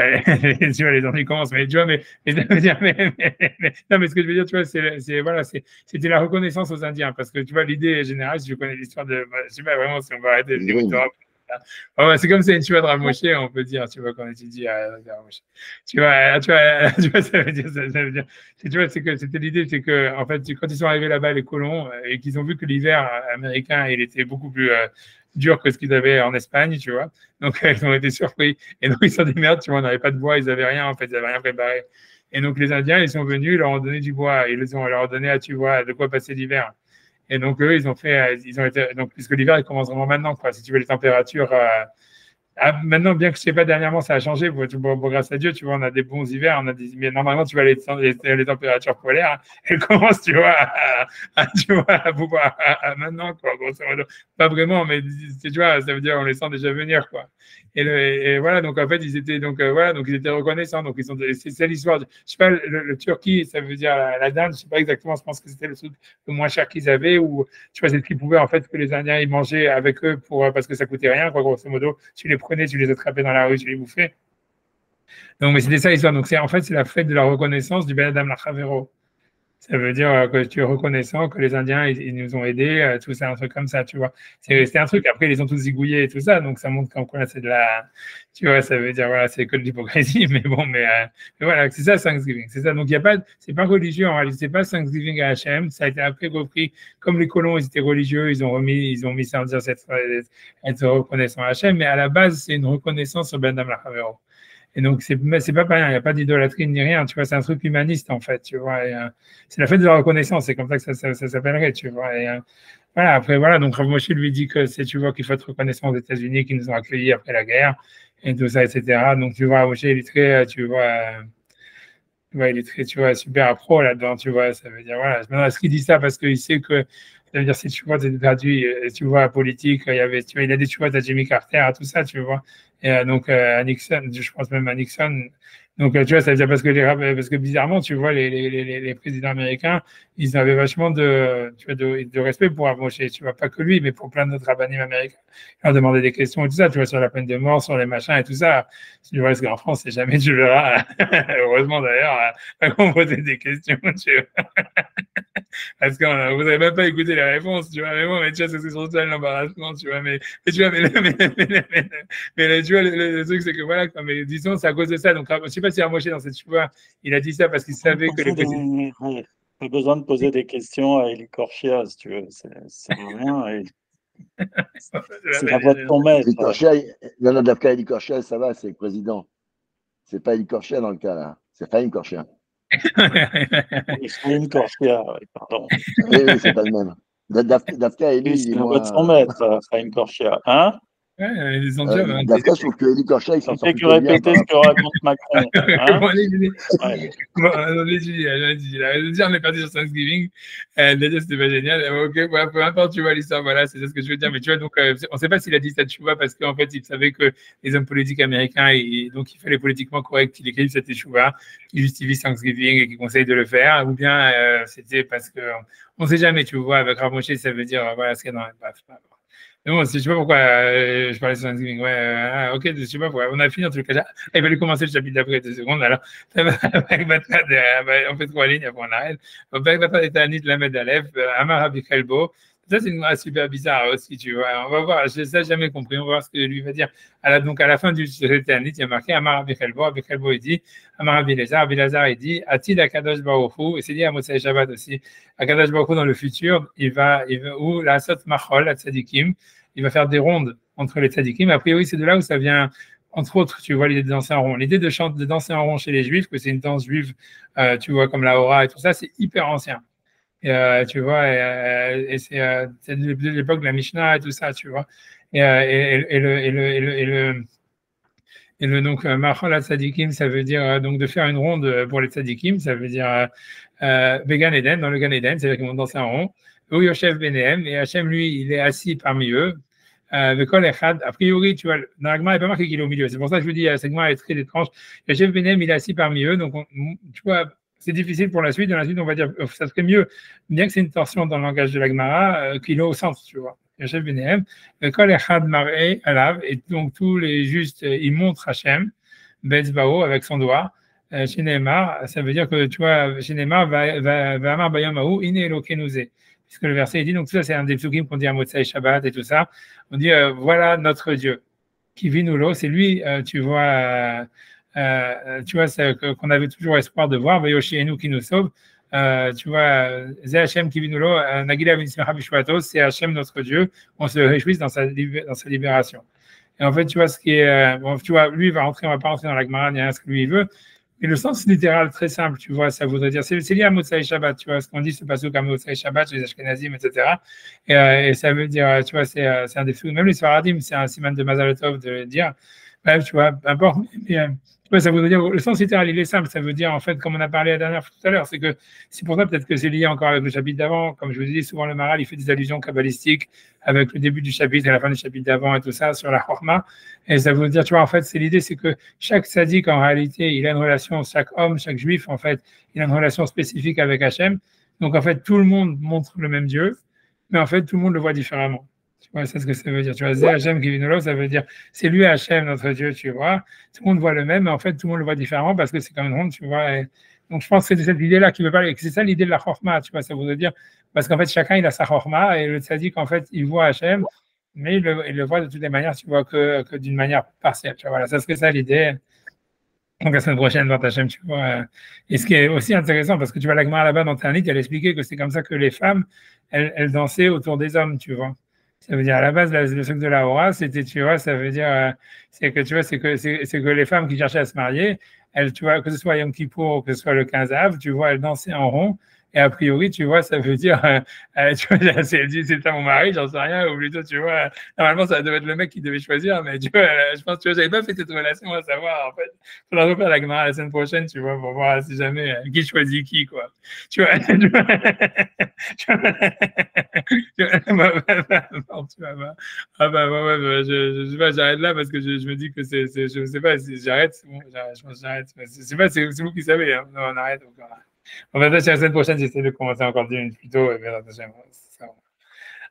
vois, les ennuis commencent, mais tu vois, mais ça veut dire, non, mais ce que je veux dire, tu vois, voilà, c'était la reconnaissance aux Indiens, parce que, tu vois, l'idée générale, si je connais l'histoire de, je sais pas vraiment si on va arrêter c'est comme c'est une chouette Ramoshe, on peut dire, tu vois, quand on étudie à Ramoshe. Tu vois, ça veut dire, tu vois, c'est que c'était l'idée, c'est que, en fait, quand ils sont arrivés là-bas, les colons, et qu'ils ont vu que l'hiver américain, il était beaucoup plus dur que ce qu'ils avaient en Espagne, tu vois. Donc, ils ont été surpris. Et donc, ils se sont dit, merde, tu vois, on n'avait pas de bois, ils n'avaient rien, en fait, ils n'avaient rien préparé. Et donc, les Indiens, ils sont venus, ils leur ont donné du bois, ils leur ont donné, tu vois, de quoi passer l'hiver. Et donc, eux, ils ont été, donc, puisque l'hiver, il commence vraiment maintenant, quoi. Si tu veux, les températures, maintenant, bien que je sais pas, dernièrement, ça a changé. Grâce à Dieu, tu vois, on a des bons hivers, mais normalement, tu vois, les températures polaires, elles commencent, tu vois, maintenant, quoi, grosso modo. Pas vraiment, mais tu vois, ça veut dire, on les sent déjà venir, quoi. Et voilà, donc en fait, ils étaient reconnaissants. Donc, c'est l'histoire. Je sais pas, le Turquie, ça veut dire la dinde, je sais pas exactement, je pense que c'était le truc le moins cher qu'ils avaient, ou tu vois, c'est ce qu'ils pouvaient, en fait, que les Indiens, ils mangeaient avec eux parce que ça coûtait rien, quoi, grosso modo. Tu les prenais, tu les attrapais dans la rue, tu les bouffais. Donc, mais c'était ça l'histoire. Donc, en fait, c'est la fête de la reconnaissance du Ben Adam Lachavero. Ça veut dire que tu es reconnaissant que les Indiens, ils nous ont aidés, tout ça, un truc comme ça, tu vois. C'est un truc, après, ils les ont tous zigouillés et tout ça, donc ça montre qu'en quoi c'est de la. Tu vois, ça veut dire, voilà, c'est que de l'hypocrisie, mais bon, mais voilà, c'est ça, Thanksgiving. C'est ça. Donc, il y a pas, c'est pas religieux en réalité, c'est pas Thanksgiving à Hachem, ça a été après repris, comme les colons, ils étaient religieux, ils ont mis ça en dire être reconnaissant à Hachem, mais à la base, c'est une reconnaissance au Ben Adam Lachavero. Et donc, c'est pas rien, il n'y a pas d'idolâtrie ni rien, tu vois, c'est un truc humaniste, en fait, tu vois. C'est la fête de la reconnaissance, c'est comme ça que ça s'appellerait, tu vois. Et, voilà, après, voilà, donc Rav Moshe lui dit que tu vois, qu'il faut être reconnaissant aux États-Unis qui nous ont accueillis après la guerre, et tout ça, etc. Donc, tu vois, Rav Moshe, il est très, tu vois, il est très, tu vois, super pro là-dedans, tu vois, ça veut dire, voilà. Maintenant, est-ce qu'il dit ça parce qu'il sait que, ça veut dire, si tu vois, tu traduit, tu vois, la politique, il y avait, tu vois, il a dit, tu vois, t'as Jimmy Carter, tout ça, tu vois. Et donc, à Nixon, je pense même à Nixon. Donc, tu vois, ça veut dire parce que bizarrement, tu vois, les présidents américains, ils avaient vachement de respect pour Rav Moshe, tu vois, pas que lui, mais pour plein d'autres rabbinim américains. Ils leur demandaient des questions et tout ça, tu vois, sur la peine de mort, sur les machins et tout ça. Tu vois, parce qu'en France, c'est jamais tu verras, heureusement d'ailleurs, on posait des questions, tu vois. Parce que vous n'avez même pas écouté les réponses, tu vois, mais bon, mais tu vois, c'est surtout l'embarrassement, tu vois, mais tu vois, mais tu vois, le truc, c'est que voilà, mais disons, c'est à cause de ça. Donc, je sais pas si Rav Moshe, dans cette chouva, il a dit ça parce qu'il savait que les présidents. Pas besoin de poser des questions à Eli Korshia, si tu veux. C'est rien. C'est la voix de ton maître. Non, dans le cas d'Eli Korshia, ça va, c'est le président. C'est pas Eli Korshia dans le cas, là. C'est Chaim Korshia. Chaim Korshia, pardon. Oui, c'est pas le même. Dafka, Eli, c'est la voix de son maître, Chaim Korshia. Hein? Ouais, ils ont déjà. Dafka, je trouve que Eli Korcha, il s'en sort que plutôt bien. répéter ce que raconte Macron. Hein ouais. Bon, il a raison de dire on est parti sur Thanksgiving. Déjà, c'était pas génial. Ok, voilà, peu importe, tu vois l'histoire, voilà, c'est ça ce que je veux dire. Mais tu vois, donc, on ne sait pas s'il a dit cette chouva parce qu'en fait, il savait que les hommes politiques américains, et donc il fallait politiquement correct qu'il écrive cette chouva, qu'il justifie Thanksgiving et qu'il conseille de le faire, ou bien c'était parce que on ne sait jamais, tu vois, avec Rav Moshe, ça veut dire voilà ce qu'il y a dans le bref. Mais bon, je sais pas pourquoi je parlais de Thanksgiving. Ouais, ok, je sais pas pourquoi. On a fini en tout cas. Il fallait commencer le chapitre d'après 2 secondes. Alors, on fait 3 lignes, après on arrête. Amar Rabbi Khelbo. Ça, c'est une phrase super bizarre aussi, tu vois. On va voir, je n'ai ça jamais compris. On va voir ce que lui va dire. Donc, à la fin du Tanit, il y a marqué Amar Rabbi Khelbo. Rabbi Khelbo, il dit Amar Rabbi Lazar, il dit Atid Akadosh Baruch Hu. Et c'est dit à Motsai Shabbat aussi. Akadosh Baruch Hu, dans le futur, il va où la Sot Machol, la Tzadikim, il va faire des rondes entre les tzadikim. A priori, c'est de là où ça vient, entre autres, tu vois, l'idée de danser en rond. L'idée de danser en rond chez les juifs, que c'est une danse juive, tu vois, comme la hora et tout ça, c'est hyper ancien. Et, tu vois, et c'est de l'époque de la Mishnah et tout ça, tu vois. Et le donc, Machol tzadikim, ça veut dire donc de faire une ronde pour les tzadikim, ça veut dire Began Eden, dans le Gan Eden, c'est-à-dire qu'ils vont danser en rond. Où Yoshev Benehem, et Hachem, lui, il est assis parmi eux. A priori, tu vois, dans la Gemara, il n'est pas marqué qu'il est au milieu. C'est pour ça que je vous dis, cette Gemara est très étrange. Yoshev Benehem, il est assis parmi eux. Donc, tu vois, c'est difficile pour la suite. Dans la suite, on va dire, ça serait mieux, bien que c'est une torsion dans le langage de la Gemara, qu'il est au centre, tu vois. Yoshev Benehem, Kol Echad Mar'e Alav, et donc tous les justes, ils montrent Hachem, Betzbao, avec son doigt. Chez Neymar, ça veut dire que, tu vois, chez Neymar, va Amar Bayam Ahou, Ine Elokenuze. Puisque le verset dit, donc tout ça, c'est un des psukim qu'on dit à Motsai Shabbat et tout ça. On dit, voilà notre Dieu, qui vit nous l'eau. C'est lui, tu vois, qu'on avait toujours espoir de voir, Vayoshi Enu qui nous sauve. Tu vois, Zé Hachem qui vit nous l'eau, Nagila Vinismecha Bishwatos, c'est Hachem notre Dieu. On se réjouit dans sa libération. Et en fait, tu vois, ce qui est, bon, tu vois, lui, il va rentrer, on va pas rentrer dans la Gemara, ni rien ce que lui il veut. Mais le sens littéral très simple, tu vois, ça voudrait dire, c'est lié à Motsai Shabbat, tu vois, ce qu'on dit, c'est passé comme Motsai Shabbat chez les Ashkenazim, etc. Et ça veut dire, tu vois, c'est un des flux, même les Sfaradim, c'est un siman de Mazal Tov de le dire. Bref, tu vois, peu importe. Mais, tu vois, ça voudrait dire, le sens littéral, il est simple, ça veut dire, en fait, comme on a parlé la dernière fois tout à l'heure, c'est que c'est pour ça peut-être que c'est lié encore avec le chapitre d'avant. Comme je vous dis, souvent le Maral, il fait des allusions kabbalistiques avec le début du chapitre et la fin du chapitre d'avant et tout ça sur la Chorma. Et ça veut dire, tu vois, en fait, c'est l'idée, c'est que chaque sadique, en réalité, il a une relation, chaque homme, chaque juif, en fait, il a une relation spécifique avec Hachem. Donc, en fait, tout le monde montre le même Dieu, mais en fait, tout le monde le voit différemment. Tu vois, c'est ce que ça veut dire. Tu vois, Zé Hachem qui vit nous là, ça veut dire, c'est lui Hachem, notre Dieu, tu vois. Tout le monde voit le même, mais en fait, tout le monde le voit différemment parce que c'est comme une ronde, tu vois. Et donc, je pense que c'est cette idée-là qui veut parler. C'est ça l'idée de la Chorma, tu vois, ça voudrait dire, parce qu'en fait, chacun, il a sa Chorma et le tzaddik, en fait, il voit Hachem, mais il le voit de toutes les manières, tu vois, que d'une manière partielle. Tu vois, voilà, ça serait ça l'idée. Donc, la semaine prochaine, dans Hachem, tu vois. Et ce qui est aussi intéressant, parce que tu vois, la Gemara là-bas dans Tanit, elle expliquait que c'est comme ça que les femmes, elles dansaient autour des hommes, tu vois. Ça veut dire, à la base, le truc de la hora, c'était, tu vois, ça veut dire, c'est que, tu vois, c'est que les femmes qui cherchaient à se marier, elles, tu vois, que ce soit Yom Kippour ou que ce soit le 15 Av, tu vois, elles dansaient en rond. Et a priori, tu vois, ça veut dire, tu vois, c'est ça mon mari, j'en sais rien, ou plutôt, tu vois, normalement, ça devait être le mec qui devait choisir, mais tu vois, je pense, tu vois, j'avais pas fait cette relation à savoir, en fait. Il faudra refaire la Gemara la semaine prochaine, tu vois, pour voir si jamais, qui choisit qui, quoi. Tu vois, tu vois, je sais pas, j'arrête là parce que je me dis que je sais pas si j'arrête, c'est bon, je pense que j'arrête. C'est pas, c'est vous qui savez, hein. Non, on arrête encore. On va passer la semaine prochaine, j'essaie de commencer encore 10 minutes plus tôt. Et bien,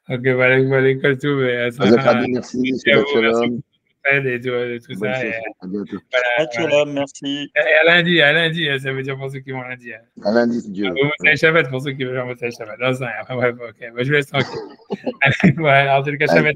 ok, voilà, l'école tout. Merci, merci et tout ça. À bientôt. Voilà. Merci. Et à lundi, ça veut dire pour ceux qui vont lundi. À lundi, si Dieu veut. Motsai Shabbat pour ceux qui veulent faire Motsai Shabbat. Non, ça, bref, ok. Je vous laisse tranquille. Allez, voilà, en tout cas, Shabbat.